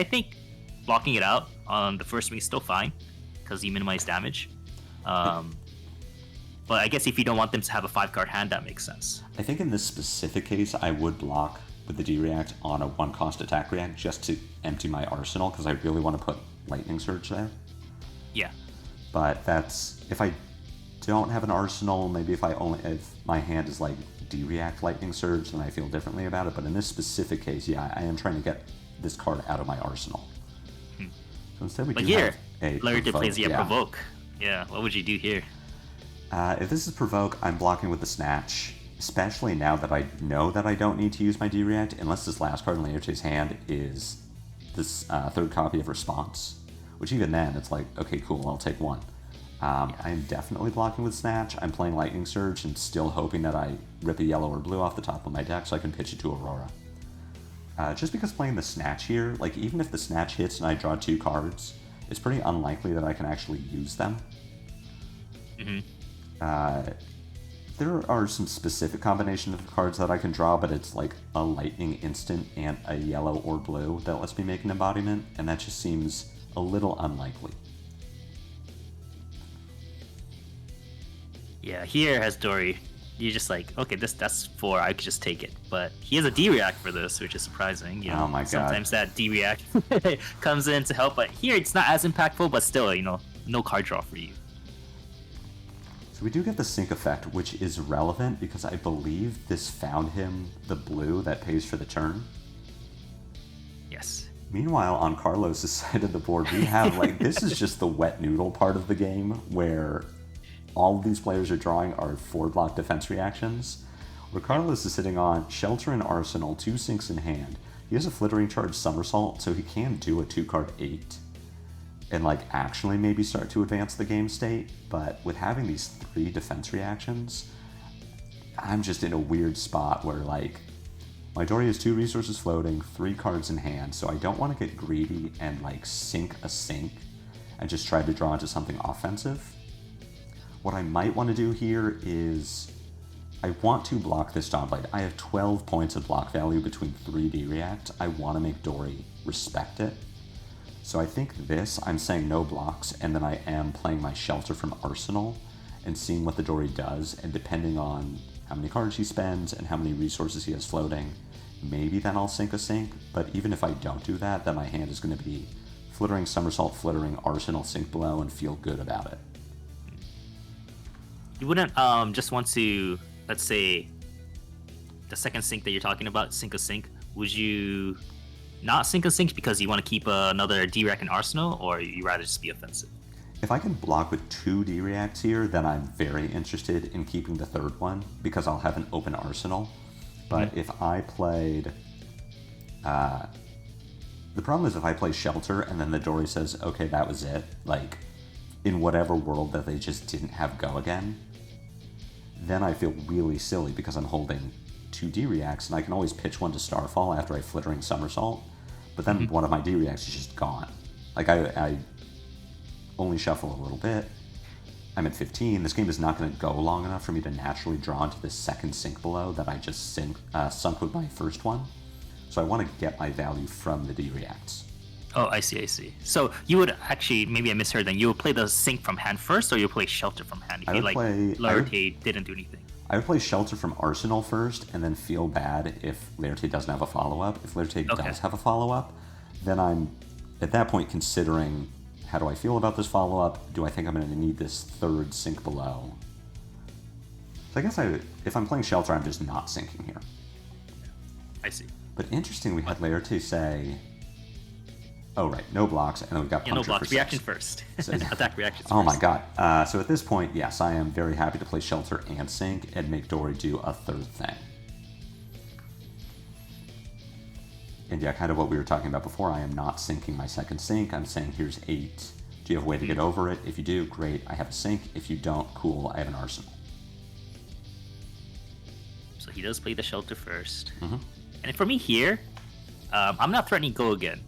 Speaker 2: blocking it out on the first swing is still fine because you minimize damage. But I guess if you don't want them to have a 5-card hand, that makes sense.
Speaker 1: I think in this specific case, I would block with the D-React on a 1-cost attack react just to empty my arsenal, because I really want to put Lightning Surge there.
Speaker 2: Yeah.
Speaker 1: But that's... if I don't have an arsenal, maybe if my hand is like D-React Lightning Surge, then I feel differently about it. But in this specific case, yeah, I am trying to get this card out of my arsenal. So instead we
Speaker 2: but
Speaker 1: do
Speaker 2: here,
Speaker 1: have a
Speaker 2: Larry
Speaker 1: Provoke.
Speaker 2: plays Provoke. Yeah, what would you do here?
Speaker 1: If this is Provoke, I'm blocking with the Snatch, especially now that I know that I don't need to use my D-React, unless this last card in Laerte's hand is this 3rd copy of Response, which even then, it's like, okay, cool, I'll take 1. I'm definitely blocking with Snatch. I'm playing Lightning Surge and still hoping that I rip a yellow or blue off the top of my deck so I can pitch it to Aurora. Just because playing the Snatch here, like even if the Snatch hits and I draw 2 cards, it's pretty unlikely that I can actually use them. There are some specific combinations of cards that I can draw, but it's like a Lightning Instant and a yellow or blue that lets me make an embodiment, and that just seems a little unlikely.
Speaker 2: Yeah, here has Dory. You're just like, okay, that's 4, I could just take it. But he has a D-React for this, which is surprising.
Speaker 1: Oh my god.
Speaker 2: Sometimes that D-React comes in to help, but here it's not as impactful, but still, no card draw for you.
Speaker 1: So we do get the sync effect, which is relevant because I believe this found him the blue that pays for the turn.
Speaker 2: Yes.
Speaker 1: Meanwhile, on Carlos' side of the board, we have like, this is just the wet noodle part of the game where all of these players are drawing are 4-block defense reactions, where Carlos is sitting on Shelter and Arsenal, 2 sinks in hand. He has a Flittering Charge Somersault, so he can do a 2-card 8 and like actually maybe start to advance the game state, but with having these 3 defense reactions, I'm just in a weird spot where like my Dory has 2 resources floating, 3 cards in hand, so I don't want to get greedy and like sink a sink and just try to draw into something offensive. What I might want to do here is I want to block this Dawnblade. I have 12 points of block value between 3D React. I want to make Dory respect it. So I think this, I'm saying no blocks, and then I am playing my Shelter from Arsenal and seeing what the Dory does, and depending on how many cards he spends and how many resources he has floating, maybe then I'll sink a sink, but even if I don't do that, then my hand is going to be Flittering Somersault, Flittering, Arsenal, Sink Below, and feel good about it.
Speaker 2: You wouldn't just want to, let's say, the second sink that you're talking about, sink a sink, would you not sink a sink because you want to keep another D-React in Arsenal, or you rather just be offensive?
Speaker 1: If I can block with 2 D-Reacts here, then I'm very interested in keeping the 3rd one because I'll have an open arsenal. But if I played... the problem is if I play Shelter and then the Dory says, okay, that was it, like, in whatever world that they just didn't have go again, then I feel really silly because I'm holding 2 D-Reacts and I can always pitch one to Starfall after I Flittering Somersault, but then one of my D-Reacts is just gone. Like, I only shuffle a little bit. I'm at 15. This game is not going to go long enough for me to naturally draw into this second sink below that I just sunk with my first one. So I want to get my value from the D-Reacts.
Speaker 2: Oh, I see. So you would actually, maybe I misheard then, you would play the sink from hand first, or you would play Shelter from hand if you like Laerte didn't do anything?
Speaker 1: I would play Shelter from Arsenal first and then feel bad if Laerte doesn't have a follow-up. If Laerte does have a follow-up, then I'm at that point considering, how do I feel about this follow-up? Do I think I'm going to need this 3rd sink below? So I guess if I'm playing Shelter, I'm just not sinking here.
Speaker 2: I see.
Speaker 1: But interesting, we had Laerte say, oh, right, no blocks, and then we got Puncture
Speaker 2: no blocks.
Speaker 1: for
Speaker 2: Reaction
Speaker 1: 6.
Speaker 2: first. Attack reactions
Speaker 1: Oh
Speaker 2: first.
Speaker 1: my god. So at this point, yes, I am very happy to play Shelter and Sink and make Dory do a third thing. And yeah, kind of what we were talking about before, I am not sinking my second sink. I'm saying here's 8. Do you have a way to get over it? If you do, great, I have a sink. If you don't, cool, I have an arsenal.
Speaker 2: So he does play the Shelter first.
Speaker 1: Mm-hmm.
Speaker 2: And for me here, I'm not threatening go again.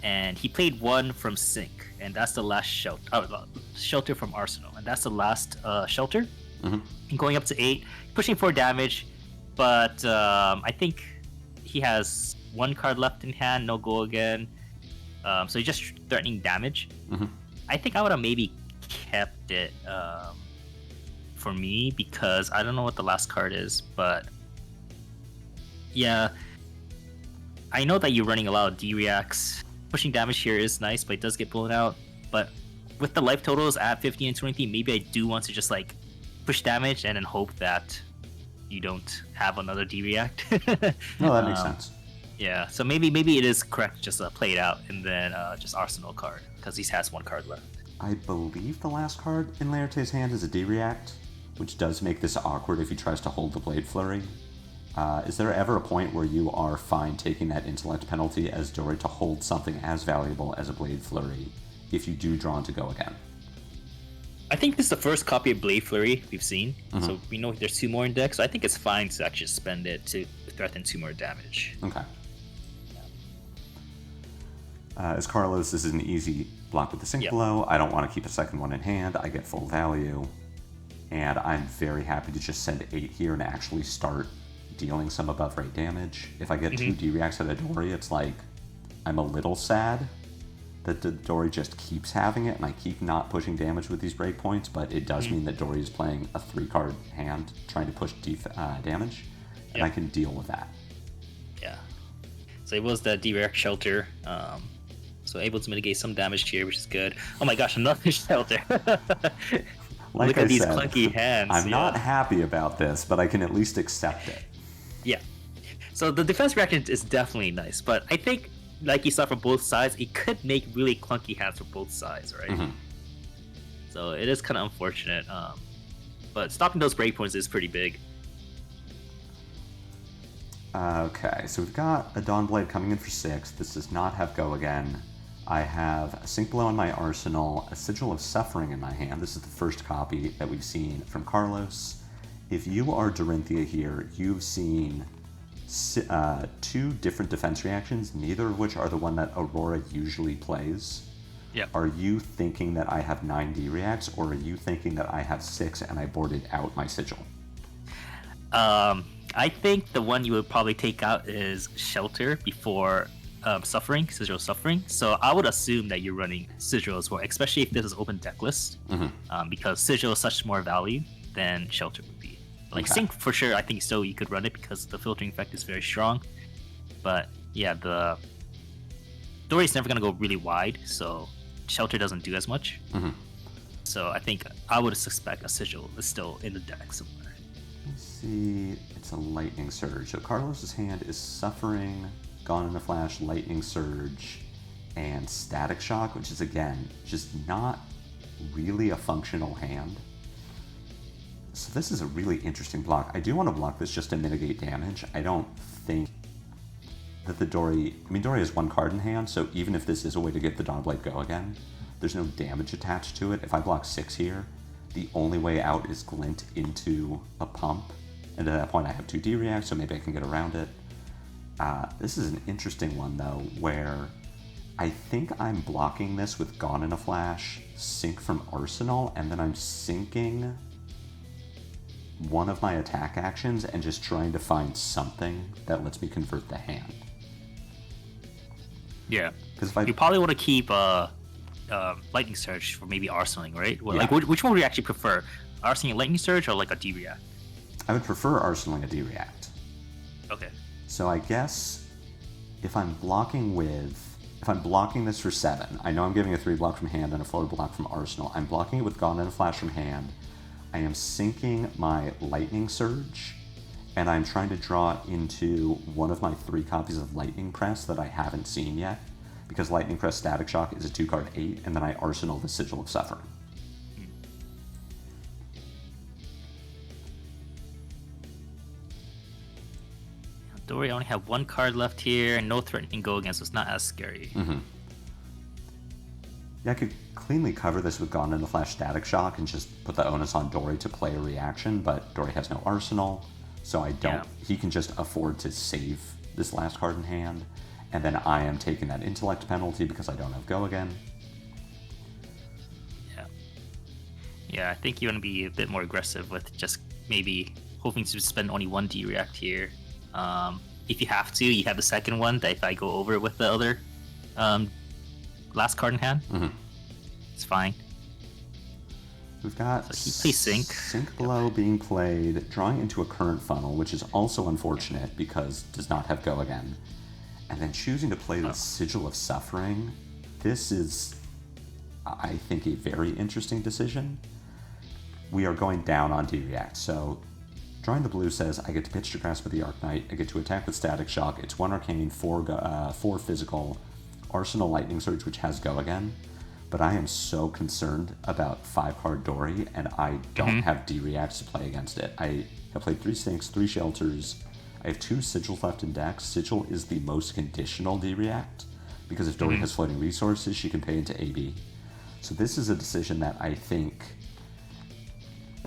Speaker 2: And he played 1 from Sink, and that's the last Shelter from Arsenal, and that's the last Shelter.
Speaker 1: Mm-hmm.
Speaker 2: And going up to 8, pushing 4 damage, but I think he has 1 card left in hand, no go again. So he's just threatening damage.
Speaker 1: Mm-hmm.
Speaker 2: I think I would have maybe kept it for me, because I don't know what the last card is, but yeah, I know that you're running a lot of D-reacts. Pushing damage here is nice, but it does get blown out. But with the life totals at 15 and 23, maybe I do want to just like push damage and then hope that you don't have another D-react.
Speaker 1: No, that makes sense.
Speaker 2: Yeah, so maybe it is correct just play it out and then just Arsenal card, because he has 1 card left.
Speaker 1: I believe the last card in Laerte's hand is a D-react, which does make this awkward if he tries to hold the Blade Flurry. Is there ever a point where you are fine taking that intellect penalty as Dory to hold something as valuable as a Blade Flurry if you do draw into go again?
Speaker 2: I think this is the first copy of Blade Flurry we've seen,
Speaker 1: Mm-hmm.
Speaker 2: so we know there's 2 more in deck, so I think it's fine to actually spend it to threaten 2 more damage.
Speaker 1: Okay. As Carlos, this is an easy block with the Sink
Speaker 2: Yep.
Speaker 1: Blow. I don't want to keep a second one in hand. I get full value. And I'm very happy to just send 8 here and actually start dealing some above rate damage. If I get 2 D-reacts at a Dory, it's like, I'm a little sad that the Dory just keeps having it and I keep not pushing damage with these breakpoints, but it does mean that Dory is playing a 3-card hand trying to push damage, and
Speaker 2: Yep.
Speaker 1: I can deal with that.
Speaker 2: Yeah. So it was the D-react Shelter, so able to mitigate some damage here, which is good. Oh my gosh, another Shelter!
Speaker 1: Like
Speaker 2: Look
Speaker 1: I
Speaker 2: at these
Speaker 1: said,
Speaker 2: clunky hands.
Speaker 1: I'm
Speaker 2: yeah.
Speaker 1: not happy about this, but I can at least accept it.
Speaker 2: Yeah. So the defense reaction is definitely nice, but I think, like you saw from both sides, it could make really clunky hands for both sides, right?
Speaker 1: Mm-hmm.
Speaker 2: So it is kind of unfortunate. But stopping those breakpoints is pretty big.
Speaker 1: Okay, so we've got a Dawnblade coming in for 6. This does not have go again. I have a Sink Blow in my arsenal, a Sigil of Suffering in my hand. This is the first copy that we've seen from Carlos. If you are Dorinthea here, you've seen 2 different defense reactions, neither of which are the one that Aurora usually plays.
Speaker 2: Yeah.
Speaker 1: Are you thinking that I have 9 D-reacts, or are you thinking that I have 6 and I boarded out my Sigil?
Speaker 2: I think the one you would probably take out is Shelter before Suffering, Sigil Suffering. So I would assume that you're running Sigil as well, especially if this is open deck list, because Sigil is such more value than Shelter would be. Like
Speaker 1: Okay.
Speaker 2: Sync for sure, I think still you could run it because the filtering effect is very strong. But yeah, the Dory's never gonna go really wide, so Shelter doesn't do as much. So I think I would suspect a Sigil is still in the deck somewhere.
Speaker 1: Let's see, it's a Lightning Surge. So Carlos's hand is Suffering, Gone in a Flash, Lightning Surge, and Static Shock, which is, again, just not really a functional hand. So this is a really interesting block. I do want to block this just to mitigate damage. I don't think that the Dory... I mean, Dory has 1 card in hand, so even if this is a way to get the Dawnblade go again, there's no damage attached to it. If I block 6 here, the only way out is Glint into a pump, and at that point I have 2 D-reacts, so maybe I can get around it. This is an interesting one, though, where I think I'm blocking this with Gone in a Flash, Sink from Arsenal, and then I'm sinking one of my attack actions and just trying to find something that lets me convert the hand.
Speaker 2: Yeah,
Speaker 1: Because if I...
Speaker 2: you probably want to keep Lightning Surge for maybe Arsenaling, right? Well,
Speaker 1: Yeah.
Speaker 2: Like which one would you actually prefer? Arsenaling Lightning Surge or like a D-react?
Speaker 1: I would prefer Arsenaling a D-react.
Speaker 2: Okay.
Speaker 1: So I guess if I'm blocking this for 7, I know I'm giving a 3 block from hand and a 4 block from Arsenal. I'm blocking it with Gone in a Flash from hand. I am sinking my Lightning Surge, and I'm trying to draw into one of my 3 copies of Lightning Press that I haven't seen yet, because Lightning Press Static Shock is a 2-card 8, and then I arsenal the Sigil of Suffering.
Speaker 2: Dory only have 1 card left here, and no threatening go against, so it's not as scary.
Speaker 1: Mm-hmm. Yeah, I could cleanly cover this with Gone in the Flash Static Shock and just put the onus on Dory to play a reaction, but Dory has no arsenal, so I don't. Yeah. He can just afford to save this last card in hand, and then I am taking that intellect penalty because I don't have Go again.
Speaker 2: Yeah, I think you want to be a bit more aggressive with just maybe hoping to spend only 1 D-React here. If you have to, you have the second one that if I go over with the other last card in hand, it's fine.
Speaker 1: We've got
Speaker 2: so he plays Sync.
Speaker 1: Sync Blow being played, drawing into a current funnel, which is also unfortunate because does not have Go again. And then choosing to play the Sigil of Suffering. This is, I think, a very interesting decision. We are going down on D-React, so drawing the blue says I get to pitch to Grasp of the Arknight, I get to attack with Static Shock, it's 1 Arcane, 4 physical, Arsenal Lightning Surge, which has Go again, but I am so concerned about 5-card Dory, and I don't have D-Reacts to play against it. I have played 3 Sinks, 3 Shelters, I have 2 Sigils left in deck. Sigil is the most conditional D-React, because if Dory has floating resources, she can pay into AB. So this is a decision that I think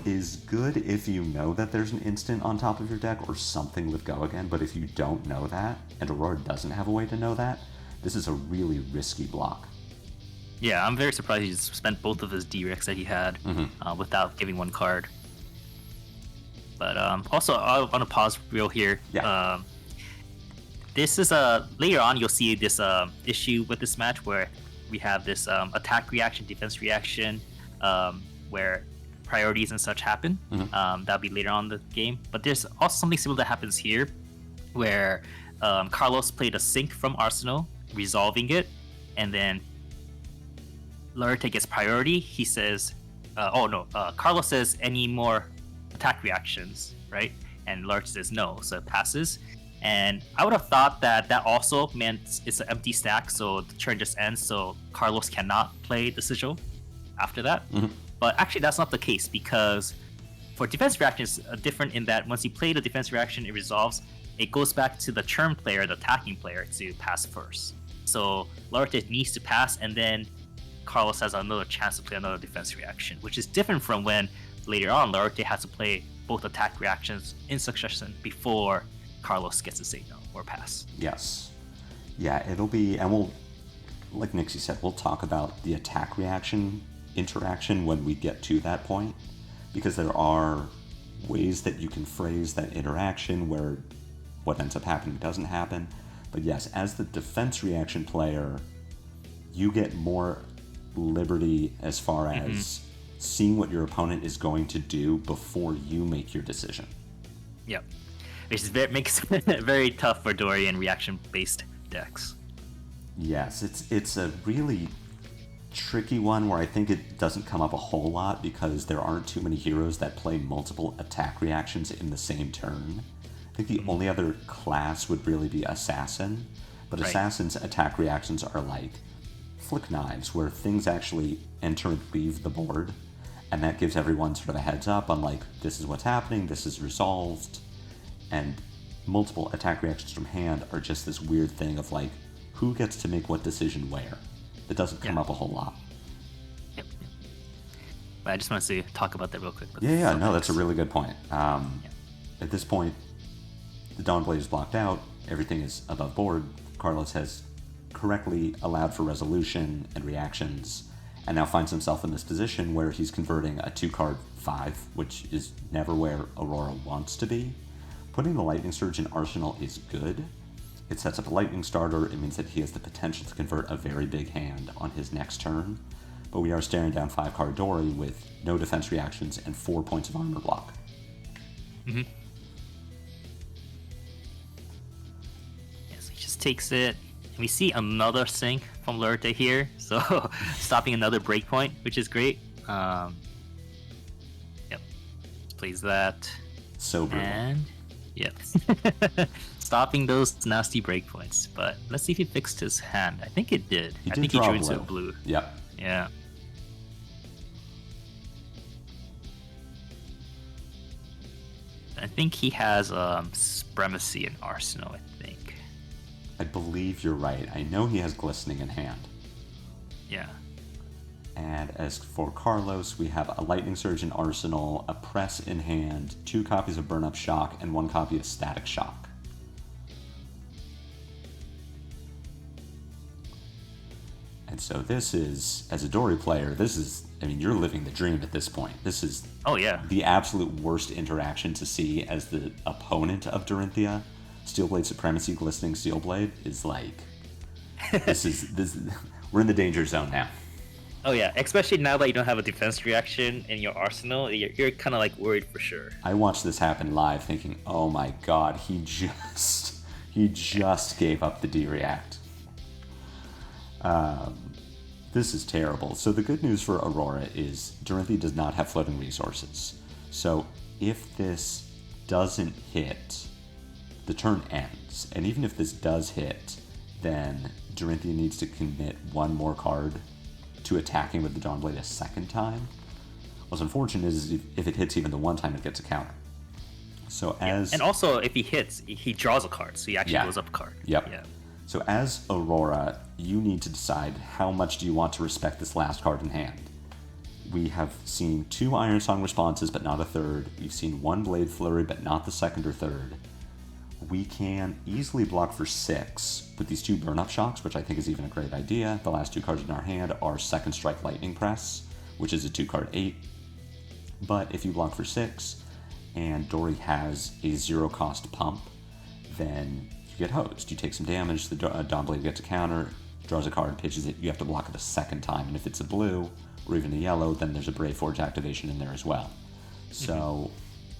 Speaker 1: is good if you know that there's an instant on top of your deck or something with Go again, but if you don't know that, and Aurora doesn't have a way to know that, this is a really risky block.
Speaker 2: Yeah, I'm very surprised he spent both of his D-Rex that he had without giving 1 card. But also, I want to pause real here.
Speaker 1: Yeah.
Speaker 2: This is later on you'll see this issue with this match where we have this attack reaction, defense reaction, where priorities and such happen. That'll be later on in the game. But there's also something similar that happens here, where Carlos played a Sync from Arsenal, resolving it, and then Lurte gets priority. He says, Carlos says any more attack reactions, right? And Lurte says no, so it passes. And I would have thought that also meant it's an empty stack, so the turn just ends, so Carlos cannot play the Sigil after that. But actually, that's not the case, because for defense reactions, different in that once you play the defense reaction, it resolves. It goes back to the turn player, the attacking player, to pass first. So Lurte needs to pass, and then Carlos has another chance to play another defense reaction, which is different from when later on Lurte has to play both attack reactions in succession before Carlos gets to say no or pass.
Speaker 1: Yes. Yeah, it'll be, and we'll, like Nixie said, we'll talk about the attack reaction interaction when we get to that point, because there are ways that you can phrase that interaction where what ends up happening doesn't happen. But yes, as the defense reaction player, you get more liberty as far as seeing what your opponent is going to do before you make your decision.
Speaker 2: Yep. Which makes it very tough for Dory and reaction-based decks.
Speaker 1: Yes, it's a really tricky one where I think it doesn't come up a whole lot because there aren't too many heroes that play multiple attack reactions in the same turn. I think the only other class would really be Assassin, but Assassin's attack reactions are like Flick Knives, where things actually enter and leave the board, and that gives everyone sort of a heads up on like, this is what's happening, this is resolved, and multiple attack reactions from hand are just this weird thing of like, who gets to make what decision where? That doesn't come up a whole lot.
Speaker 2: Yep. But I just wanted to talk about that real quick.
Speaker 1: No, that's a really good point. At this point, the Dawnblade is blocked out, everything is above board, Carlos has correctly allowed for resolution and reactions, and now finds himself in this position where he's converting a 2-card 5, which is never where Aurora wants to be. Putting the Lightning Surge in Arsenal is good. It sets up a Lightning Starter. It means that he has the potential to convert a very big hand on his next turn. But we are staring down 5-card Dory with no defense reactions and 4 points of armor block.
Speaker 2: Yes, he just takes it. And we see another Sync from Lurte here, so stopping another breakpoint, which is great. Plays that.
Speaker 1: So brutal.
Speaker 2: And Yeah. Stopping those nasty breakpoints. But let's see if he fixed his hand. I think it did. I think he drew into a blue.
Speaker 1: Yep.
Speaker 2: Yeah. I think he has Supremacy in Arsenal, I think.
Speaker 1: I believe you're right. I know he has Glistening in hand.
Speaker 2: Yeah.
Speaker 1: And as for Carlos, we have a Lightning Surge in Arsenal, a Press in hand, 2 copies of Burn Up Shock, and 1 copy of Static Shock. And so this is, as a Dory player, you're living the dream at this point. This is the absolute worst interaction to see as the opponent of Dorinthea. Steelblade Supremacy, Glistening Steelblade is like, we're in the danger zone now.
Speaker 2: Oh yeah, especially now that you don't have a defense reaction in your arsenal, you're kind of like worried for sure.
Speaker 1: I watched this happen live thinking, oh my god, he just gave up the D-React. This is terrible. So the good news for Aurora is Dorinthea does not have floating resources. So if this doesn't hit, the turn ends. And even if this does hit, then Dorinthea needs to commit 1 more card to attacking with the Dawnblade a second time. What's unfortunate is if it hits even the 1 time, it gets a counter. So
Speaker 2: and also if he hits, he draws a card, so he actually goes up a card.
Speaker 1: Yep.
Speaker 2: Yeah.
Speaker 1: So as Aurora, you need to decide how much do you want to respect this last card in hand. We have seen 2 Iron Song responses, but not a third. We've seen 1 Blade Flurry, but not the second or third. We can easily block for 6 with these 2 Burn Up Shocks, which I think is even a great idea. The last 2 cards in our hand are Second Strike Lightning Press, which is a 2-card 8. But if you block for 6, and Dory has a 0-cost pump, then you get hosed. You take some damage, the Dawnblade gets a counter, draws a card, pitches it, you have to block it a second time, and if it's a blue, or even a yellow, then there's a Brave Forge activation in there as well. So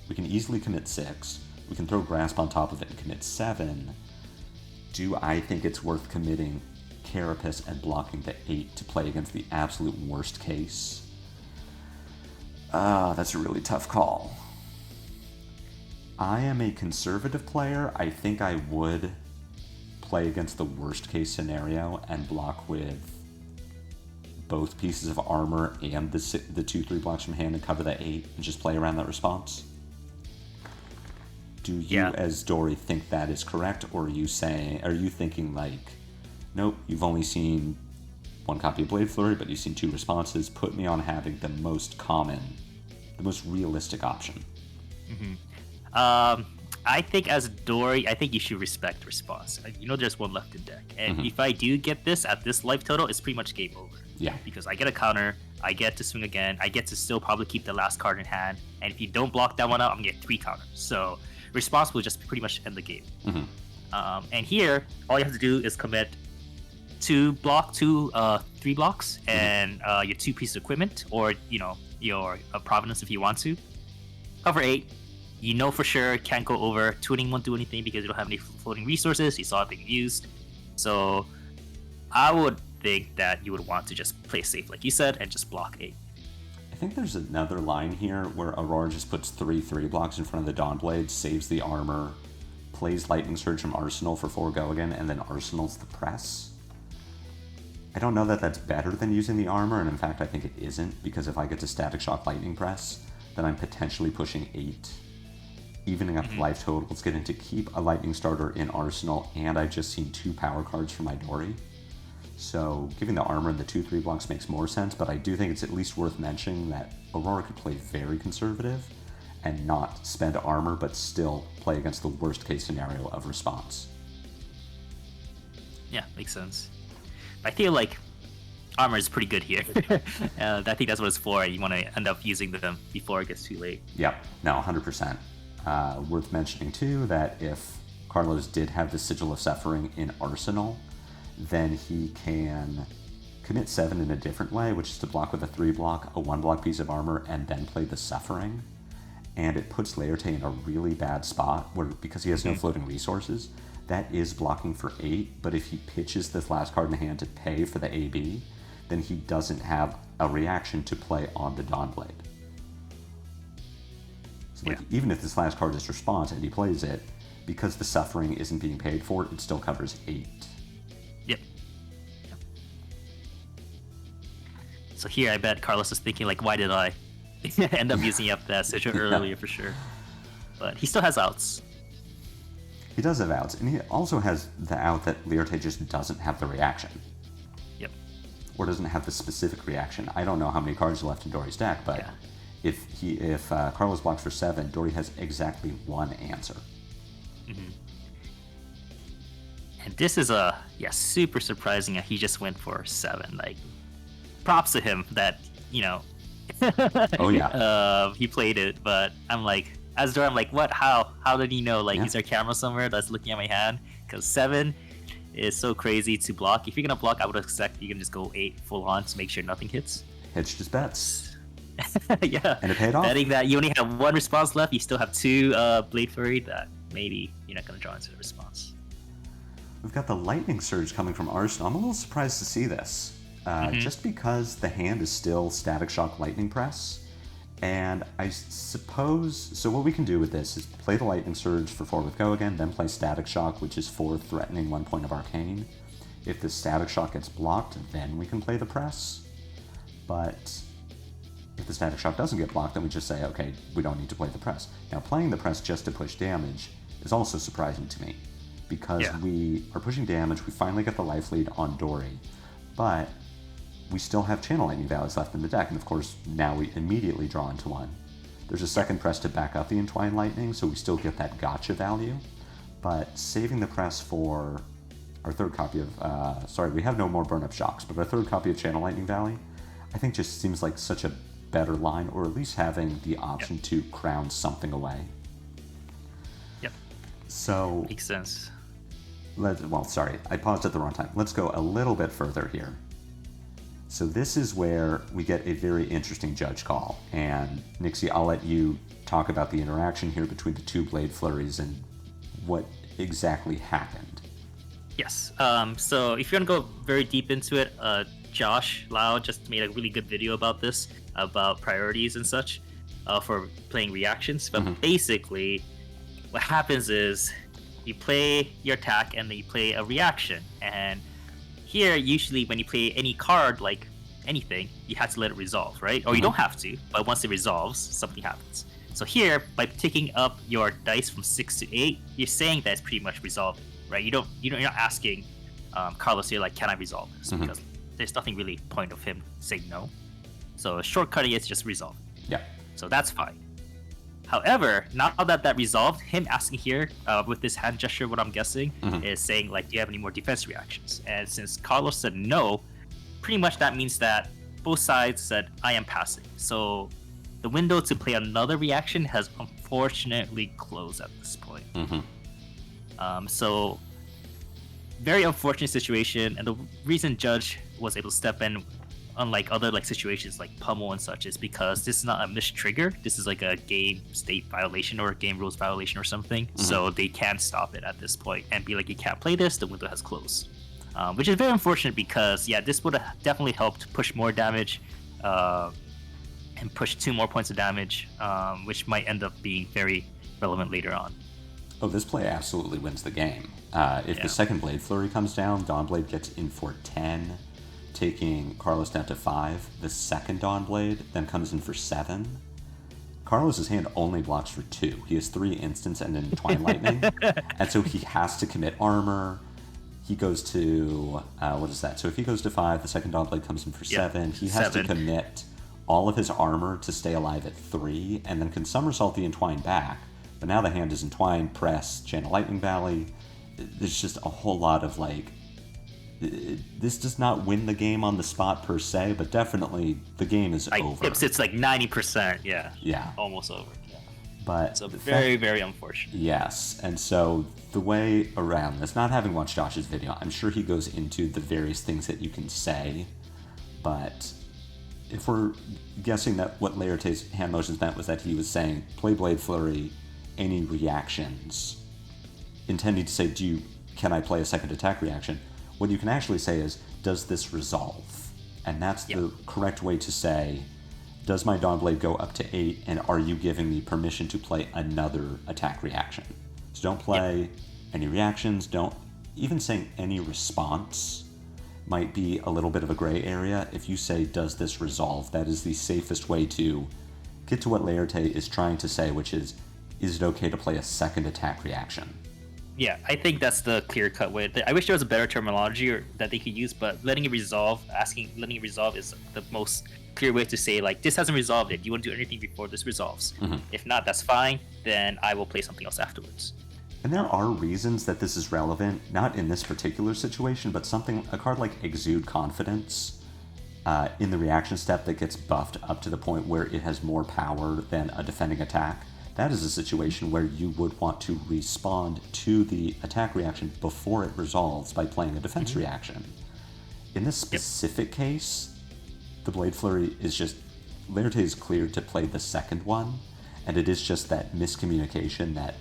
Speaker 1: we can easily commit 6, we can throw Grasp on top of it and commit 7. Do I think it's worth committing Carapace and blocking the 8 to play against the absolute worst case? That's a really tough call. I am a conservative player. I think I would play against the worst case scenario and block with both pieces of armor and the 2/3 blocks from hand and cover that 8 and just play around that response. Do you, as Dory, think that is correct, or are you thinking like, nope, you've only seen 1 copy of Blade Flurry, but you've seen 2 responses, put me on having the most common, the most realistic option?
Speaker 2: I think as Dory, I think you should respect response. There's 1 left in deck, and if I do get this at this life total, it's pretty much game over.
Speaker 1: Yeah.
Speaker 2: Because I get a counter, I get to swing again, I get to still probably keep the last card in hand, and if you don't block that one out, I'm gonna get 3 counters. So response will just pretty much end the game. And here, all you have to do is commit 3 blocks, and your 2 pieces of equipment, or your Providence if you want to. Cover 8. You know for sure can't go over. Twinning won't do anything because you don't have any floating resources. You saw it being used. So I would think that you would want to just play safe, like you said, and just block 8.
Speaker 1: I think there's another line here where Aurora just puts 3 blocks in front of the Dawnblade, saves the armor, plays Lightning Surge from Arsenal for 4 go again, and then Arsenals the Press. I don't know that that's better than using the armor, and in fact I think it isn't, because if I get to Static Shock Lightning Press, then I'm potentially pushing 8. Evening up the life totals, getting to keep a Lightning Starter in Arsenal, and I've just seen 2 power cards for my Dory. So giving the armor and the 2/3 blocks makes more sense, but I do think it's at least worth mentioning that Aurora could play very conservative and not spend armor, but still play against the worst case scenario of response.
Speaker 2: Yeah, makes sense. I feel like armor is pretty good here. I think that's what it's for. You want to end up using them before it gets too late.
Speaker 1: Yep, no, 100%. Worth mentioning too that if Carlos did have the Sigil of Suffering in Arsenal, then he can commit 7 in a different way, which is to block with a 3 block, a 1 block piece of armor, and then play the Suffering. And it puts Laerte in a really bad spot where, because he has no floating resources, that is blocking for 8, but if he pitches this last card in hand to pay for the AB, then he doesn't have a reaction to play on the Dawnblade. So like, even if this last card is response and he plays it, because the suffering isn't being paid for, it still covers 8.
Speaker 2: Yep. So here, I bet Carlos is thinking, like, why did I end up using up that situation earlier for sure? But he still has outs.
Speaker 1: He does have outs, and he also has the out that Learte just doesn't have the reaction.
Speaker 2: Yep.
Speaker 1: Or doesn't have the specific reaction. I don't know how many cards are left in Dory's deck, but if Carlos blocks for 7, Dory has exactly 1 answer.
Speaker 2: Mm-hmm. And this is super surprising that he just went for 7. Like, props to him that,
Speaker 1: Oh yeah.
Speaker 2: He played it, but I'm like, as Dory, I'm like, what? How did he know? Like, is there a camera somewhere that's looking at my hand? Because 7 is so crazy to block. If you're gonna block, I would expect you can just go 8 full on to make sure nothing hits.
Speaker 1: Hedged his bets.
Speaker 2: Yeah.
Speaker 1: And it paid off.
Speaker 2: Betting that you only have 1 response left, you still have 2 Blade Flurry that maybe you're not gonna draw into the response.
Speaker 1: We've got the Lightning Surge coming from Arsenal. I'm a little surprised to see this. Just because the hand is still Static Shock Lightning Press. And I suppose, so what we can do with this is play the Lightning Surge for 4 with Go again, then play Static Shock, which is 4 threatening 1 point of Arcane. If the Static Shock gets blocked, then we can play the Press. But if the Static Shock doesn't get blocked, then we just say, okay, we don't need to play the Press. Now, playing the Press just to push damage is also surprising to me, because we are pushing damage, we finally get the life lead on Dory, but we still have Channel Lightning Valleys left in the deck, and of course, now we immediately draw into 1. There's a second Press to back up the Entwined Lightning, so we still get that gotcha value, but saving the Press for our third copy of, we have no more Burn-Up Shocks, but our third copy of Channel Lightning Valley, I think just seems like such a better line, or at least having the option to crown something away.
Speaker 2: Yep.
Speaker 1: So...
Speaker 2: Makes sense.
Speaker 1: I paused at the wrong time. Let's go a little bit further here. So this is where we get a very interesting judge call. And Nixie, I'll let you talk about the interaction here between the 2 Blade Flurries and what exactly happened.
Speaker 2: Yes. So if you're gonna go very deep into it, Josh Lau just made a really good video about this, about priorities and such, for playing reactions. But basically, what happens is you play your attack and then you play a reaction. And here, usually when you play any card, like anything, you have to let it resolve, right? Or you don't have to, but once it resolves, something happens. So here, by taking up your dice from 6 to 8, you're saying that it's pretty much resolved, right? You're not asking Carlos here, like, can I resolve this? Because there's nothing really point of him saying no. So shortcutting is just resolve.
Speaker 1: Yeah.
Speaker 2: So that's fine. However, now that resolved, him asking here with this hand gesture, what I'm guessing, is saying, like, do you have any more defense reactions? And since Carlos said no, pretty much that means that both sides said, I am passing. So the window to play another reaction has unfortunately closed at this point. So very unfortunate situation, and the reason Judge was able to step in, unlike other situations like Pummel and such, is because this is not a missed trigger. This is like a game state violation or a game rules violation or something. So they can stop it at this point and be like, you can't play this, the window has closed. Which is very unfortunate because, this would have definitely helped push more damage and push 2 more points of damage, which might end up being very relevant later on.
Speaker 1: Oh, this play absolutely wins the game. If the second Blade Flurry comes down, Dawnblade gets in for 10, taking Carlos down to 5. The second Dawnblade then comes in for 7. Carlos's hand only blocks for 2. He has 3 instants and an Entwined Lightning, and so he has to commit armor. He goes to, what is that? So if he goes to 5, the second Dawnblade comes in for 7. He has to commit all of his armor to stay alive at 3, and then can somersault the Entwine back. But now the hand is Entwine, Press, Channel Lightning Valley. There's just a whole lot of, this does not win the game on the spot per se, but definitely the game is over.
Speaker 2: It's like 90%,
Speaker 1: yeah.
Speaker 2: Almost over,
Speaker 1: But
Speaker 2: so very, very unfortunate.
Speaker 1: Yes, and so the way around this, not having watched Josh's video, I'm sure he goes into the various things that you can say, but if we're guessing that what Laerte's hand motions meant was that he was saying, play Blade Flurry, any reactions, intending to say, can I play a second attack reaction? What you can actually say is, does this resolve? And that's the correct way to say, does my Dawnblade go up to 8, and are you giving me permission to play another attack reaction? So don't play any reactions, don't even saying any response might be a little bit of a gray area. If you say, does this resolve, that is the safest way to get to what Laerte is trying to say, which is it okay to play a second attack reaction?
Speaker 2: Yeah, I think that's the clear-cut way. I wish there was a better terminology that they could use, but letting it resolve is the most clear way to say, like, this hasn't resolved it. You want to do anything before this resolves.
Speaker 1: Mm-hmm.
Speaker 2: If not, that's fine. Then I will play something else afterwards.
Speaker 1: And there are reasons that this is relevant, not in this particular situation, but a card like Exude Confidence in the reaction step that gets buffed up to the point where it has more power than a defending attack. That is a situation where you would want to respond to the attack reaction before it resolves by playing a defense reaction. In this specific case, the Blade Flurry is just... Laerte is cleared to play the second one, and it is just that miscommunication that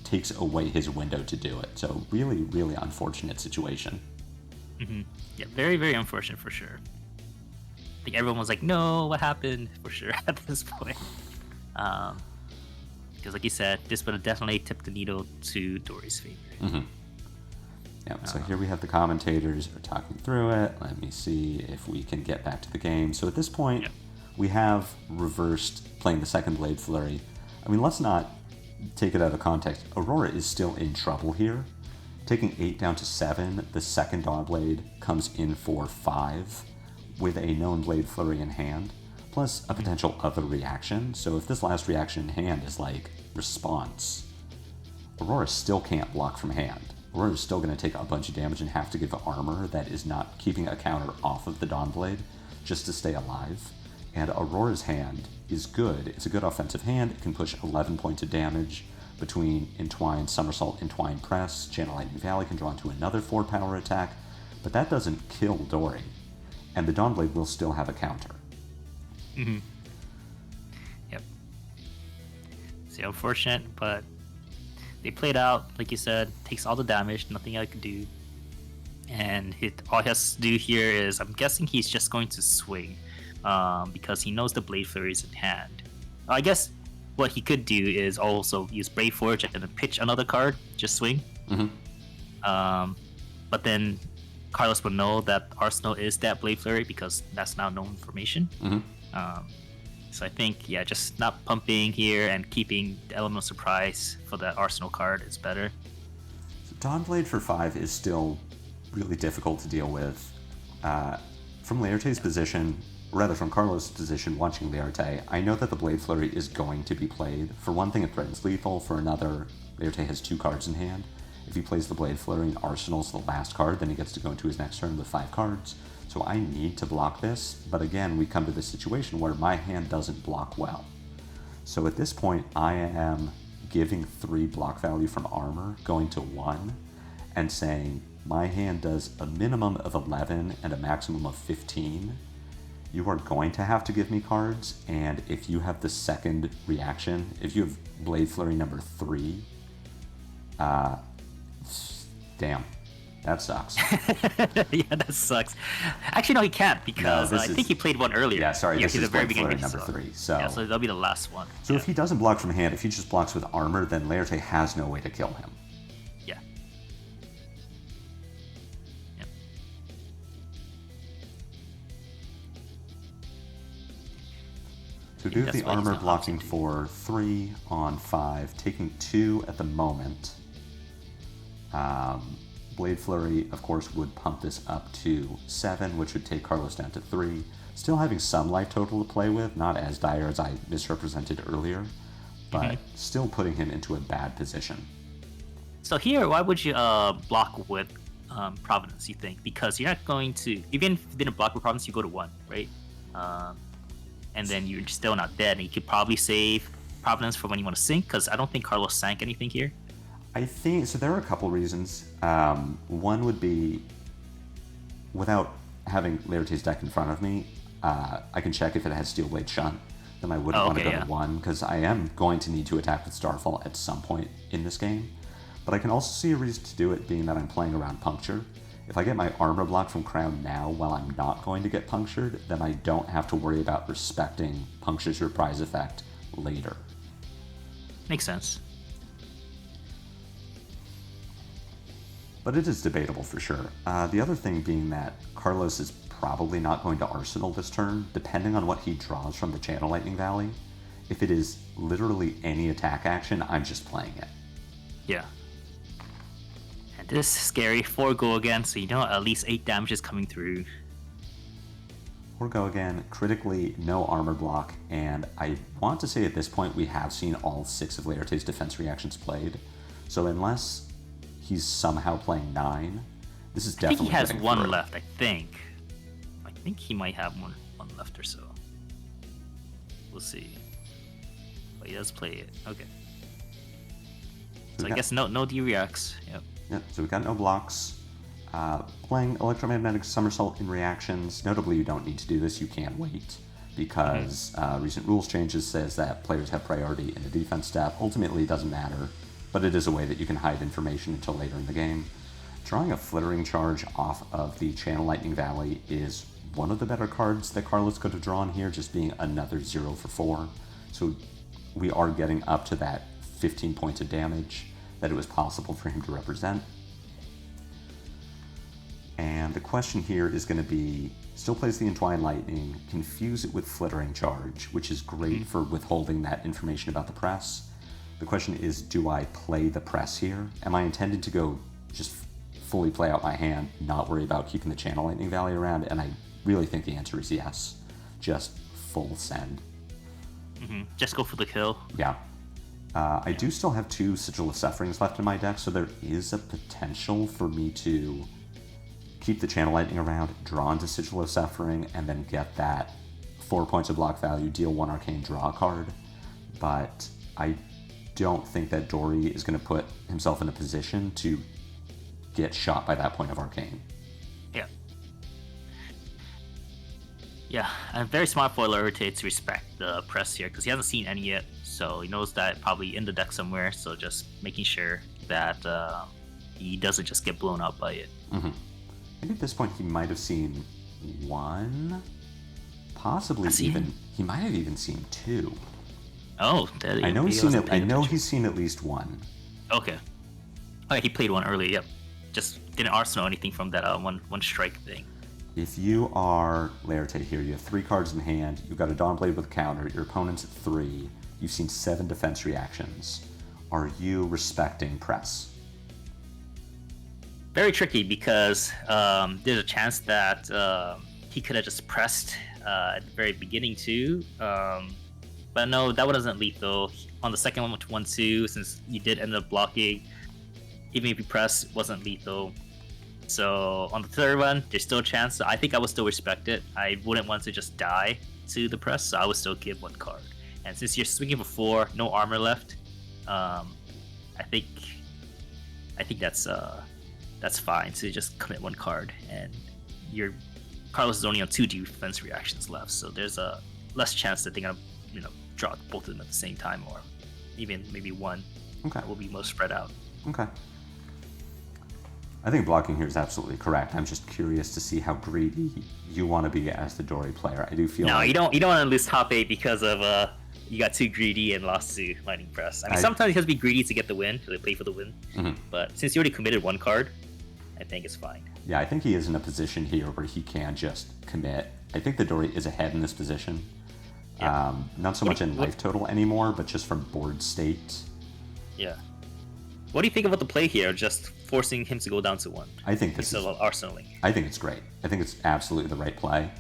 Speaker 1: takes away his window to do it. So really, really unfortunate situation.
Speaker 2: Mm-hmm. Yeah, very, very unfortunate for sure. I think everyone was like, no, what happened? For sure at this point. Because like you said, this would have definitely tipped the needle to Dory's favor.
Speaker 1: Mm-hmm. Yeah, so here we have the commentators are talking through it. Let me see if we can get back to the game. So at this point, we have reversed playing the second Blade Flurry. I mean, let's not take it out of context. Aurora is still in trouble here. Taking 8 down to 7, the second Dawnblade comes in for 5 with a known Blade Flurry in hand, plus a potential other reaction. So if this last reaction in hand is like response, Aurora still can't block from hand. Aurora's still going to take a bunch of damage and have to give armor that is not keeping a counter off of the Dawnblade just to stay alive. And Aurora's hand is good. It's a good offensive hand. It can push 11 points of damage between Entwine, Somersault, Entwine, Press. Channel Lightning Valley can draw into another 4-power attack, but that doesn't kill Dory. And the Dawnblade will still have a counter.
Speaker 2: Mm-hmm. Yep. It's unfortunate, but they played out, like you said, takes all the damage, nothing I could do. And all he has to do here is, I'm guessing he's just going to swing, because he knows the Blade Flurry is in hand. I guess what he could do is also use Brave Forge and then pitch another card, just swing.
Speaker 1: Mm-hmm.
Speaker 2: But then Carlos will know that Arsenal is that Blade Flurry because that's now known information.
Speaker 1: Mm-hmm.
Speaker 2: So I think, just not pumping here and keeping the element of surprise for that Arsenal card is better.
Speaker 1: So Dawnblade for 5 is still really difficult to deal with. From Laerte's position, rather from Carlos' position watching Laerte, I know that the Blade Flurry is going to be played. For one thing, it threatens lethal. For another, Laerte has 2 cards in hand. If he plays the Blade Flurry and Arsenal's the last card, then he gets to go into his next turn with 5 cards. So I need to block this, but again, we come to this situation where my hand doesn't block well. So at this point, I am giving 3 block value from armor, going to 1, and saying my hand does a minimum of 11 and a maximum of 15. You are going to have to give me cards, and if you have the second reaction, if you have Blade Flurry number 3, damn. That sucks.
Speaker 2: Yeah, that sucks. Actually, no, he can't because I think he played one earlier.
Speaker 1: Yeah, sorry, this is Blade Flurry number 3.
Speaker 2: So that'll be the last one.
Speaker 1: So if he doesn't block from hand, if he just blocks with armor, then Laerte has no way to kill him.
Speaker 2: Yeah. Yep.
Speaker 1: So do the armor blocking for 3 on 5, taking 2 at the moment. Blade Flurry, of course, would pump this up to 7, which would take Carlos down to 3. Still having some life total to play with, not as dire as I misrepresented earlier, but still putting him into a bad position.
Speaker 2: So here, why would you block with Providence, you think? Because you're not going to... Even if you didn't block with Providence, you go to 1, right? And then you're still not dead, and you could probably save Providence for when you want to sink, because I don't think Carlos sank anything here.
Speaker 1: I think, so there are a couple reasons. One would be, without having Laerte's deck in front of me, I can check if it has Steel Blade Shunt. Then I wouldn't want to go to 1, because I am going to need to attack with Starfall at some point in this game. But I can also see a reason to do it, being that I'm playing around Puncture. If I get my armor block from Crown now while I'm not going to get punctured, then I don't have to worry about respecting Puncture's Reprise effect later.
Speaker 2: Makes sense.
Speaker 1: But it is debatable for sure. The other thing being that Carlos is probably not going to Arsenal this turn, depending on what he draws from the Channel Lightning Valley. If it is literally any attack action, I'm just playing it.
Speaker 2: Yeah. And this is scary. 4 go again, so you know at least 8 damage is coming through.
Speaker 1: 4 go again, critically, no armor block, and I want to say at this point we have seen all 6 of Laerte's defense reactions played. So unless he's somehow playing 9, this is definitely
Speaker 2: I think he has
Speaker 1: getting
Speaker 2: 1
Speaker 1: through.
Speaker 2: left, I think. I think he might have one left or so. We'll see. But he does play it. Okay. So I guess no D-reacts. Yep.
Speaker 1: Yep, so we've got no blocks. Playing Electromagnetic Somersault in reactions. Notably, you don't need to do this, you can wait, because recent rules changes says that players have priority in the defense step. Ultimately, it doesn't matter, but it is a way that you can hide information until later in the game. Drawing a Flittering Charge off of the Channel Lightning Valley is one of the better cards that Carlos could have drawn here, just being another 0 for 4. So we are getting up to that 15 points of damage that it was possible for him to represent. And the question here is going to be, still plays the Entwined Lightning, confuse it with Flittering Charge, which is great for withholding that information about the press. The question is, do I play the press here? Am I intended to go just fully play out my hand, not worry about keeping the Channel Lightning Valley around? And I really think the answer is yes. Just full send.
Speaker 2: Just go for the kill.
Speaker 1: Yeah. I do still have 2 Sigil of Sufferings left in my deck, so there is a potential for me to keep the Channel Lightning around, draw into Sigil of Suffering, and then get that 4 points of block value, deal 1 arcane, draw a card. But I don't think that Dory is going to put himself in a position to get shot by that point of arcane.
Speaker 2: Yeah. Yeah, and very smart for Laerte to respect the press here, because he hasn't seen any yet, so he knows that probably in the deck somewhere, so just making sure that he doesn't just get blown up by it.
Speaker 1: Maybe at this point he might have seen 1, possibly even, he might have even seen 2.
Speaker 2: Oh,
Speaker 1: I know he's seen at least 1.
Speaker 2: Okay. Oh, yeah, he played 1 early, yep. Just didn't arsenal anything from that one strike thing.
Speaker 1: If you are Laerte here, you have 3 cards in hand, you've got a Dawnblade with counter, your opponent's at 3, you've seen 7 defense reactions. Are you respecting press?
Speaker 2: Very tricky, because there's a chance that he could have just pressed at the very beginning too. But no, that one doesn't lethal. On the second one with 1-2, since you did end up blocking, even if you press, it wasn't lethal. So on the third one, there's still a chance. So I think I would still respect it. I wouldn't want to just die to the press, so I would still give 1 card. And since you're swinging for 4, no armor left, I think that's fine. So you just commit 1 card, and your Carlos is only on 2 defense reactions left, so there's a less chance that they're gonna, draw both of them at the same time, or even maybe 1.
Speaker 1: Okay.
Speaker 2: That will be most spread out.
Speaker 1: Okay. I think blocking here is absolutely correct. I'm just curious to see how greedy you want to be as the Dory player. I do feel
Speaker 2: you don't want to lose top 8 because of you got too greedy and lost to Lightning Press. I mean, sometimes you have to be greedy to get the win, to play for the win. But since you already committed 1 card, I think it's fine.
Speaker 1: Yeah, I think he is in a position here where he can just commit. I think the Dory is ahead in this position.
Speaker 2: Yeah.
Speaker 1: Not so much in life total anymore, but just from board state.
Speaker 2: Yeah. What do you think about the play here, just forcing him to go down to 1?
Speaker 1: I think this is
Speaker 2: arsenaling.
Speaker 1: I think it's great. I think it's absolutely the right play.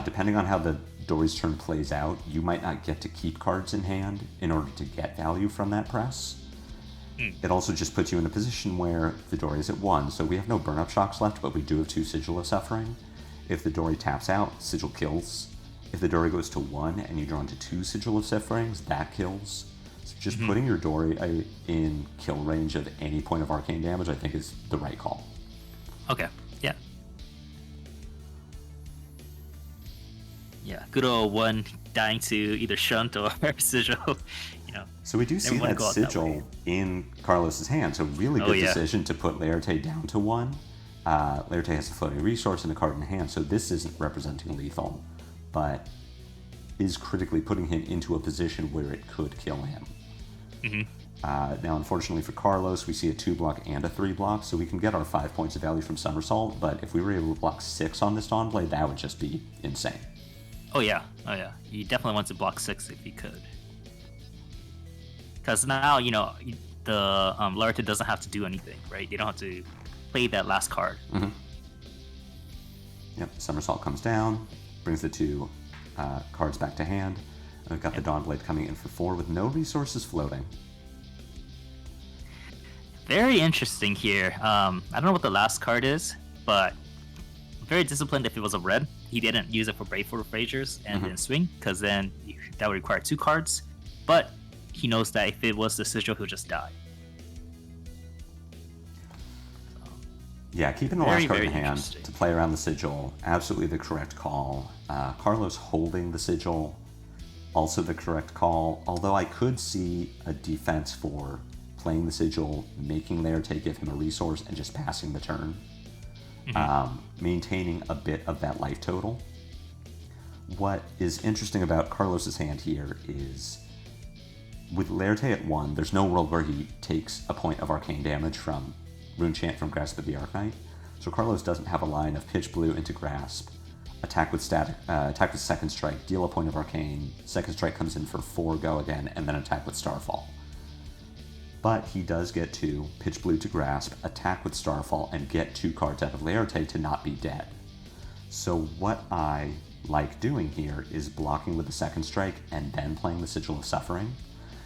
Speaker 1: Depending on how the Dory's turn plays out, you might not get to keep cards in hand in order to get value from that press. It also just puts you in a position where the Dory is at 1, so we have no burn-up shocks left, but we do have 2 Sigil of Suffering. If the Dory taps out, Sigil kills. If the Dory goes to 1 and you draw into 2 Sigil of Sufferings, that kills. So just putting your Dory in kill range of any point of arcane damage, I think, is the right call.
Speaker 2: Okay, yeah. Yeah, good old 1 dying to either Shunt or Sigil,
Speaker 1: So we do see that Sigil in Carlos's hand, so really good decision to put Laerte down to 1. Laerte has a floating resource and a card in hand, so this isn't representing lethal, but is critically putting him into a position where it could kill him. Now, unfortunately for Carlos, we see a 2-block and a 3-block, so we can get our 5 points of value from Somersault, but if we were able to block 6 on this Dawnblade, that would just be insane.
Speaker 2: Oh yeah. You definitely want to block 6 if you could. Because now, the Laerte doesn't have to do anything, right? They don't have to play that last card.
Speaker 1: Yep, Somersault comes down, brings the 2 cards back to hand. And we've got the Dawnblade coming in for 4 with no resources floating.
Speaker 2: Very interesting here. I don't know what the last card is, but very disciplined if it was a red. He didn't use it for Brave for Braziers and then swing, because then that would require 2 cards. But he knows that if it was the sigil, he'll just die.
Speaker 1: Yeah, keeping the last card in hand to play around the sigil, absolutely the correct call. Carlos holding the sigil, also the correct call, although I could see a defense for playing the sigil, making Laerte give him a resource, and just passing the turn. Maintaining a bit of that life total. What is interesting about Carlos's hand here is, with Laerte at 1, there's no world where he takes a point of arcane damage from Rune Chant from Grasp of the Arknight, so Carlos doesn't have a line of pitch blue into Grasp, attack with Second Strike, deal a point of arcane, Second Strike comes in for 4, go again, and then attack with Starfall. But he does get to pitch blue to Grasp, attack with Starfall, and get 2 cards out of Laerte to not be dead. So what I like doing here is blocking with the Second Strike and then playing the Sigil of Suffering.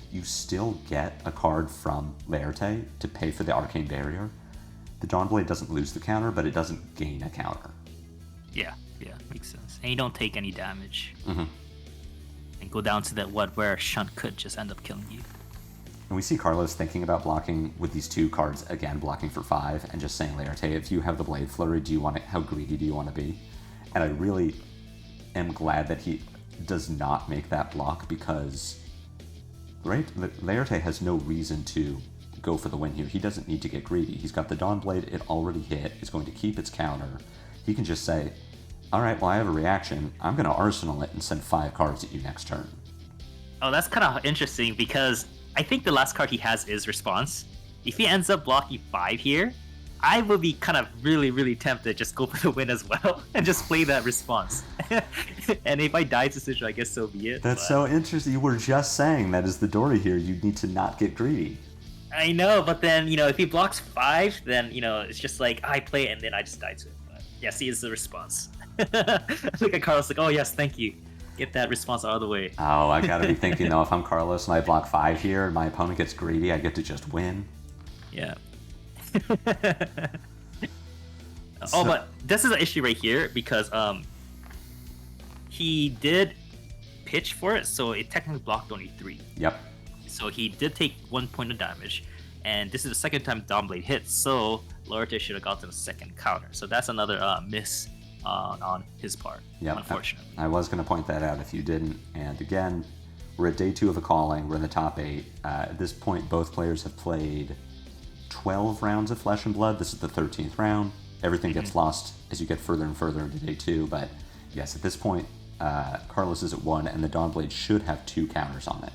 Speaker 1: You still get a card from Laerte to pay for the Arcane Barrier. The Dawnblade doesn't lose the counter, but it doesn't gain a counter.
Speaker 2: Yeah, makes sense. And you don't take any damage. And go down to that where Shunt could just end up killing you.
Speaker 1: And we see Carlos thinking about blocking with these 2 cards, again, blocking for 5, and just saying, Laerte, if you have the Blade Flurry, how greedy do you want to be? And I really am glad that he does not make that block, because Laerte has no reason to go for the win here. He doesn't need to get greedy. He's got the Dawnblade, it already hit, it's going to keep its counter. He can just say, alright, well I have a reaction, I'm going to Arsenal it and send 5 cards at you next turn.
Speaker 2: Oh, that's kind of interesting, because I think the last card he has is Response. If he ends up blocking 5 here, I would be kind of really, really tempted to just go for the win as well and just play that Response. And if I die to Sigil, I guess so be it.
Speaker 1: That's so interesting. You were just saying that is the Dory here. You need to not get greedy.
Speaker 2: I know, but then, if he blocks 5, then, it's just like, I play it and then I just die to it. But yeah, see, it's the Response. Look at Carlos like, oh yes, thank you. Get that Response out of the way.
Speaker 1: Oh, I gotta be thinking, though, if I'm Carlos and I block 5 here and my opponent gets greedy, I get to just win.
Speaker 2: Yeah. But this is an issue right here, because he did pitch for it, so it technically blocked only 3.
Speaker 1: Yep.
Speaker 2: So he did take 1 point of damage, and this is the second time Dawnblade hits, so Laerte should have gotten a second counter. So that's another miss on his part, unfortunately.
Speaker 1: I was going to point that out if you didn't. And again, we're at day 2 of a calling. We're in the top 8. At this point, both players have played 12 rounds of Flesh and Blood. This is the 13th round. Everything gets lost as you get further and further into day 2. But yes, at this point, Carlos is at 1, and the Dawnblade should have 2 counters on it.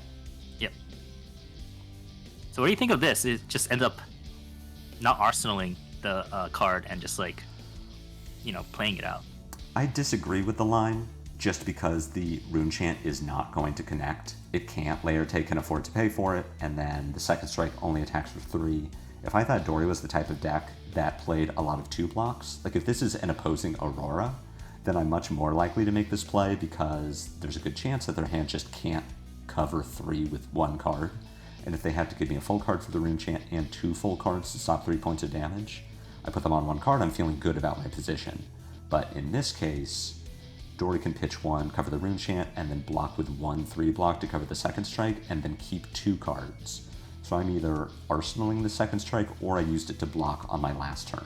Speaker 2: Yep. So what do you think of this? It just ends up not arsenaling the card and just playing it out.
Speaker 1: I disagree with the line, just because the Rune Chant is not going to connect. It can't. Laerte can afford to pay for it, and then the Second Strike only attacks for 3. If I thought Dory was the type of deck that played a lot of 2 blocks, like if this is an opposing Aurora, then I'm much more likely to make this play, because there's a good chance that their hand just can't cover 3 with 1 card. And if they have to give me a full card for the Rune Chant and 2 full cards to stop 3 points of damage, I put them on 1 card, I'm feeling good about my position. But in this case, Dory can pitch 1, cover the Rune Chant, and then block with 1 3-block to cover the Second Strike, and then keep 2 cards. So I'm either arsenaling the Second Strike, or I used it to block on my last turn.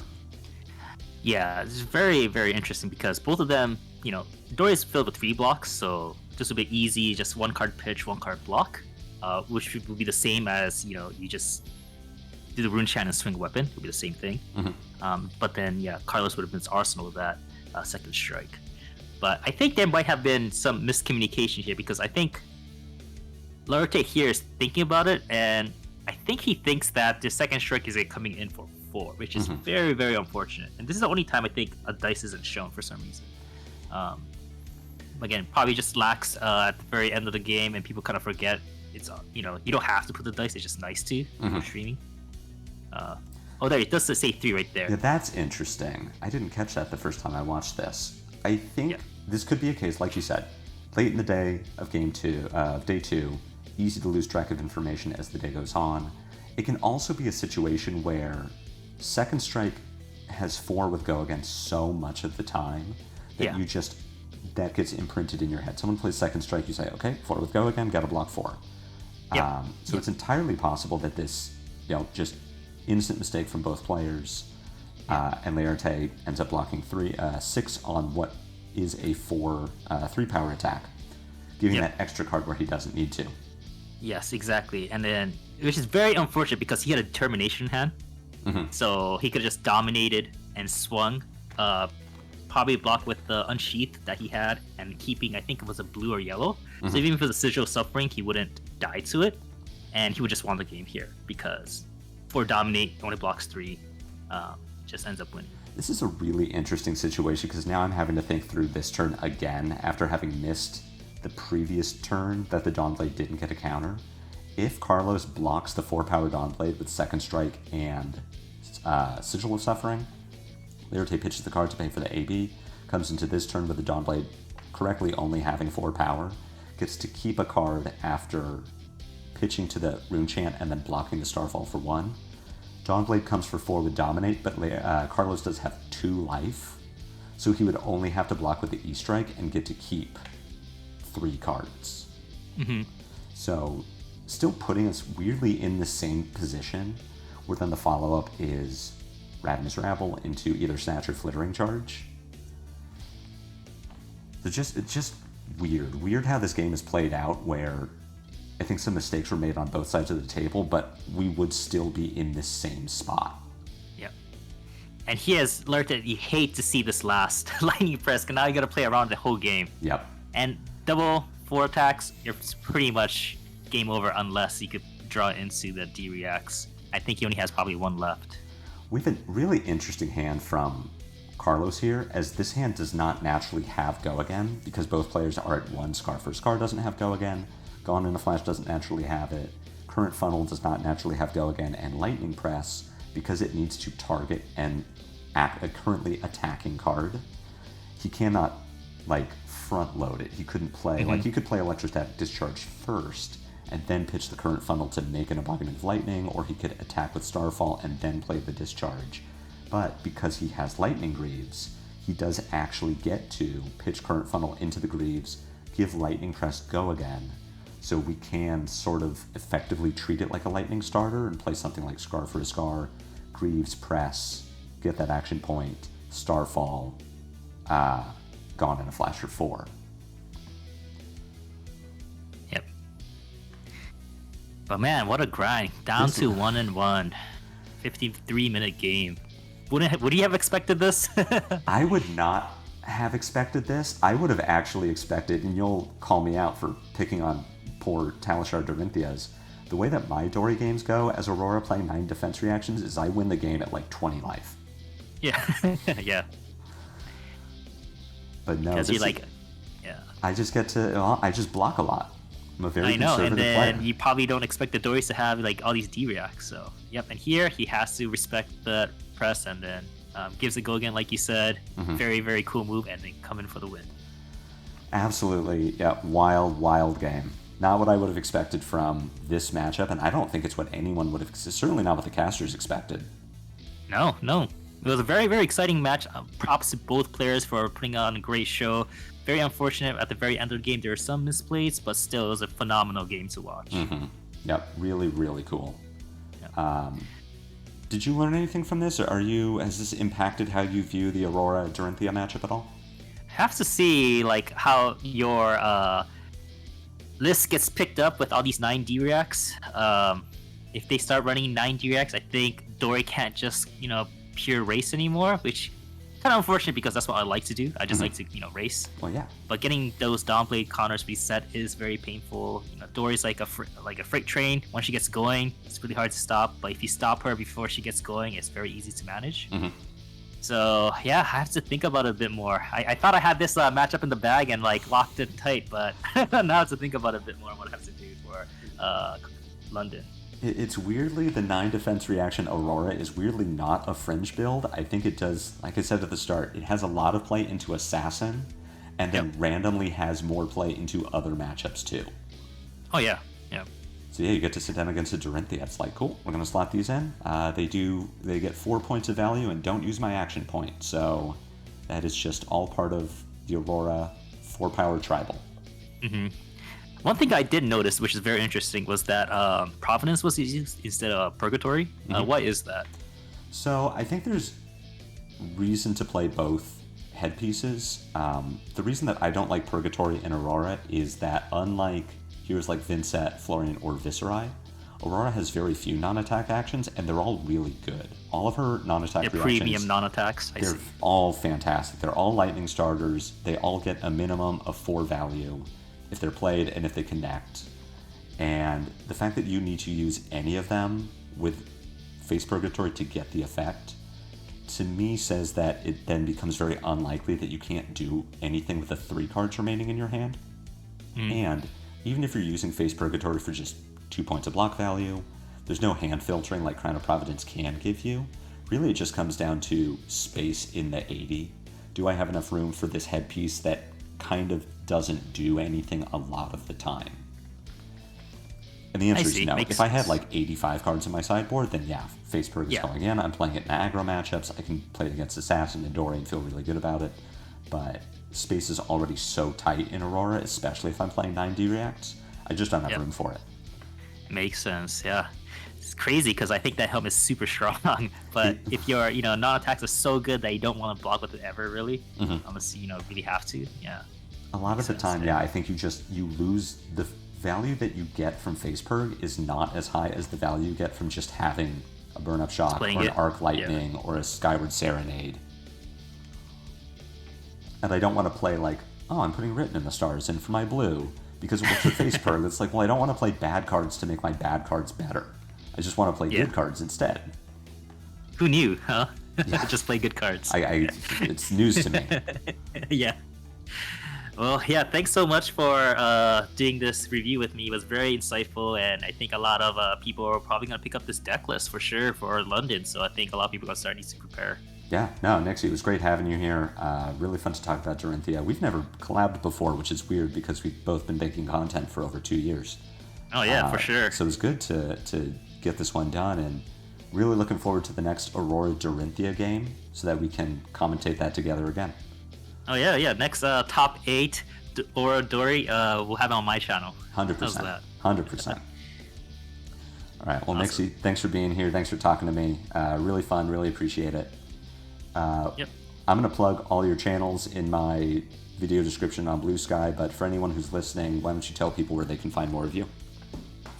Speaker 2: Yeah, it's very, very interesting, because both of them, Dory is filled with 3 blocks, so this will be easy, just 1 card pitch, 1 card block, which would be the same as, you just do the rune chant and swing weapon. It would be the same thing. But then, yeah, Carlos would have been his arsenal with that second strike. But I think there might have been some miscommunication here because I think Lorete here is thinking about it, and I think he thinks that the second strike is coming in for 4, which is very, very unfortunate. And this is the only time I think a dice isn't shown for some reason. Again, probably just lacks at the very end of the game, and people kind of forget. It's you don't have to put the dice. It's just nice to for streaming. There it does say 3 right there.
Speaker 1: Yeah, that's interesting. I didn't catch that the first time I watched this. I think this could be a case, like you said, late in the day of day 2, easy to lose track of information as the day goes on. It can also be a situation where second strike has 4 with go again so much of the time that that gets imprinted in your head. Someone plays second strike, you say, okay, 4 with go again, gotta block 4. So it's entirely possible that this, just instant mistake from both players, and Laerte ends up blocking 6 on what is a 3 power attack, giving that extra card where he doesn't need to.
Speaker 2: Yes, exactly. And then, which is very unfortunate because he had a determination hand, so he could have just dominated and swung, probably blocked with the unsheath that he had, and keeping, I think it was a blue or yellow. So even if it was a sigil suffering, he wouldn't die to it, and he would just won the game here because for dominate, only blocks 3, just ends up winning.
Speaker 1: This is a really interesting situation because now I'm having to think through this turn again after having missed the previous turn that the Dawnblade didn't get a counter. If Carlos blocks the 4-power Dawnblade with second strike and Sigil of Suffering, Laerte pitches the card to pay for the AB, comes into this turn with the Dawnblade correctly only having 4 power, gets to keep a card after pitching to the Rune Chant and then blocking the Starfall for 1. Dawnblade comes for 4 with Dominate, but Carlos does have 2 life, so he would only have to block with the E-Strike and get to keep 3 cards. So, still putting us weirdly in the same position, where then the follow-up is Radimus Rabble into either Snatch or Flittering Charge. So it's just weird. Weird how this game is played out, where I think some mistakes were made on both sides of the table, but we would still be in this same spot.
Speaker 2: Yep. And he has learned that you hate to see this last lightning press, because now you got to play around the whole game.
Speaker 1: Yep.
Speaker 2: And double 4 attacks, you're pretty much game over unless you could draw into the D-Reacts. I think he only has probably 1 left.
Speaker 1: We have a really interesting hand from Carlos here, as this hand does not naturally have Go Again, because both players are at 1. Scar for Scar doesn't have Go Again. Gone in a Flash doesn't naturally have it. Current Funnel does not naturally have Go Again, and Lightning Press, because it needs to target and act a currently attacking card, he cannot front load it. He couldn't play he could play Electrostatic Discharge first and then pitch the Current Funnel to make an Embodiment of Lightning, or he could attack with Starfall and then play the Discharge. But because he has Lightning Greaves, he does actually get to pitch Current Funnel into the Greaves, give Lightning Press Go Again, so we can sort of effectively treat it like a Lightning starter and play something like Scar for a Scar, Greaves Press, get that action point, Starfall, Gone in a Flash for 4.
Speaker 2: Yep. But man, what a grind. Down to 1-1. 53-minute game. Would you have expected this?
Speaker 1: I would not have expected this. I would have actually expected, and you'll call me out for picking on poor Talishar Dorinthea's, the way that my Dory games go as Aurora playing 9 defense reactions is I win the game at 20 life.
Speaker 2: Yeah. Yeah.
Speaker 1: But no,
Speaker 2: because
Speaker 1: I just get to, I just block a lot. I'm a very conservative player.
Speaker 2: And then you probably don't expect the Dories to have all these D-Reacts, so yep. And here he has to respect the press and then gives it Go Again, like you said. Very, very cool move, and then come in for the win.
Speaker 1: Absolutely, yeah, wild game. Not what I would have expected from this matchup, and I don't think it's what anyone would have, certainly not what the casters expected.
Speaker 2: No. It was a very, very exciting match. Props to both players for putting on a great show. Very unfortunate at the very end of the game there were some misplays, but still it was a phenomenal game to watch.
Speaker 1: Yep, really, really cool.
Speaker 2: Yep.
Speaker 1: Did you learn anything from this, or has this impacted how you view the Aurora Dorinthea matchup at all?
Speaker 2: Have to see how your list gets picked up with all these 9 D-Reacts. if they start running 9 I think Dory can't just, pure race anymore, which kind of unfortunate because that's what I like to do. I just like to, race.
Speaker 1: Well, yeah.
Speaker 2: But getting those downblade counters reset is very painful. Dory's like a freight train. Once she gets going, it's really hard to stop. But if you stop her before she gets going, it's very easy to manage. So yeah, I have to think about it a bit more. I thought I had this matchup in the bag and like locked it tight, but now I have to think about it a bit more what I have to do for London.
Speaker 1: It's weirdly, the 9 defense reaction Aurora is weirdly not a fringe build. I think it does, like I said at the start, it has a lot of play into Assassin, and then randomly has more play into other matchups too.
Speaker 2: Oh yeah.
Speaker 1: So yeah, you get to sit down against a Dorinthea. It's like, cool, we're gonna slot these in. They get 4 points of value and don't use my action point. So that is just all part of the Aurora 4-power tribal.
Speaker 2: One thing I did notice, which is very interesting, was that Providence was used instead of Purgatory. What is that?
Speaker 1: So I think there's reason to play both headpieces. The reason that I don't like Purgatory in Aurora is that unlike heroes like Vincent, Florian, or Viserai, Aurora has very few non-attack actions, and they're all really good. All of her non-attack reactions...
Speaker 2: premium non-attacks,
Speaker 1: they're all fantastic. They're all lightning starters. They all get a minimum of 4 value if they're played and if they connect. And the fact that you need to use any of them with Face Purgatory to get the effect, to me says that it then becomes very unlikely that you can't do anything with the 3 cards remaining in your hand. And even if you're using Face Purgatory for just 2 points of block value, there's no hand filtering like Crown of Providence can give you. Really, it just comes down to space in the 80. Do I have enough room for this headpiece that kind of doesn't do anything a lot of the time? And the answer is no. If I had like 85 cards in my sideboard, then yeah, Face Purg is going in. I'm playing it in aggro matchups. I can play it against Assassin and Dory and feel really good about it. But space is already so tight in Aurora, especially if I'm playing 9D reacts. I just don't have room for it.
Speaker 2: Makes sense, yeah. It's crazy because I think that helm is super strong, but if your non-attacks are so good that you don't want to block with it ever, really, unless you really have to,
Speaker 1: A lot of the time, I think you lose the value that you get from Face Purg is not as high as the value you get from just having a Burn Up Shock or an Arc Lightning or a Skyward Serenade. And I don't want to play like, oh, I'm putting Written in the Stars in for my blue because it works with Face Purg. It's like, well, I don't want to play bad cards to make my bad cards better. I just want to play good cards instead.
Speaker 2: Who knew, huh? Just play good cards.
Speaker 1: It's news to me.
Speaker 2: Yeah. Well, yeah, thanks so much for doing this review with me. It was very insightful, and I think a lot of people are probably going to pick up this deck list for sure for London, so I think a lot of people are starting to prepare.
Speaker 1: Yeah, no, Nixie, it was great having you here. Really fun to talk about Dorinthea. We've never collabed before, which is weird because we've both been making content for over 2 years.
Speaker 2: Oh, yeah, for sure.
Speaker 1: So it was good to get this one done, and really looking forward to the next Aurora Dorinthea game so that we can commentate that together again.
Speaker 2: Oh, yeah. Next top 8 Aurora Dory, we'll have it on my channel.
Speaker 1: 100%.
Speaker 2: How's that?
Speaker 1: 100%. All right. Well, awesome. Nixie, thanks for being here. Thanks for talking to me. Really fun. Really appreciate it. I'm going to plug all your channels in my video description on Blue Sky, but for anyone who's listening, why don't you tell people where they can find more of you?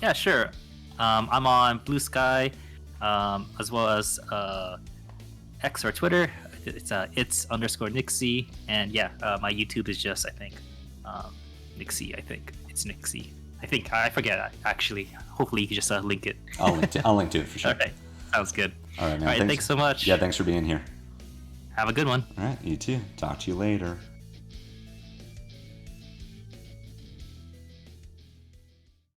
Speaker 2: Yeah, sure. I'm on Blue Sky, as well as X or Twitter. It's _Nixie, and my YouTube is just Nixie. I think it's Nixie. I forget actually. Hopefully you can just link it.
Speaker 1: I'll link to it for sure.
Speaker 2: All right, sounds good.
Speaker 1: All right, man.
Speaker 2: All right, thanks so much.
Speaker 1: Yeah, thanks for being here.
Speaker 2: Have a good one.
Speaker 1: All right, you too. Talk to you later.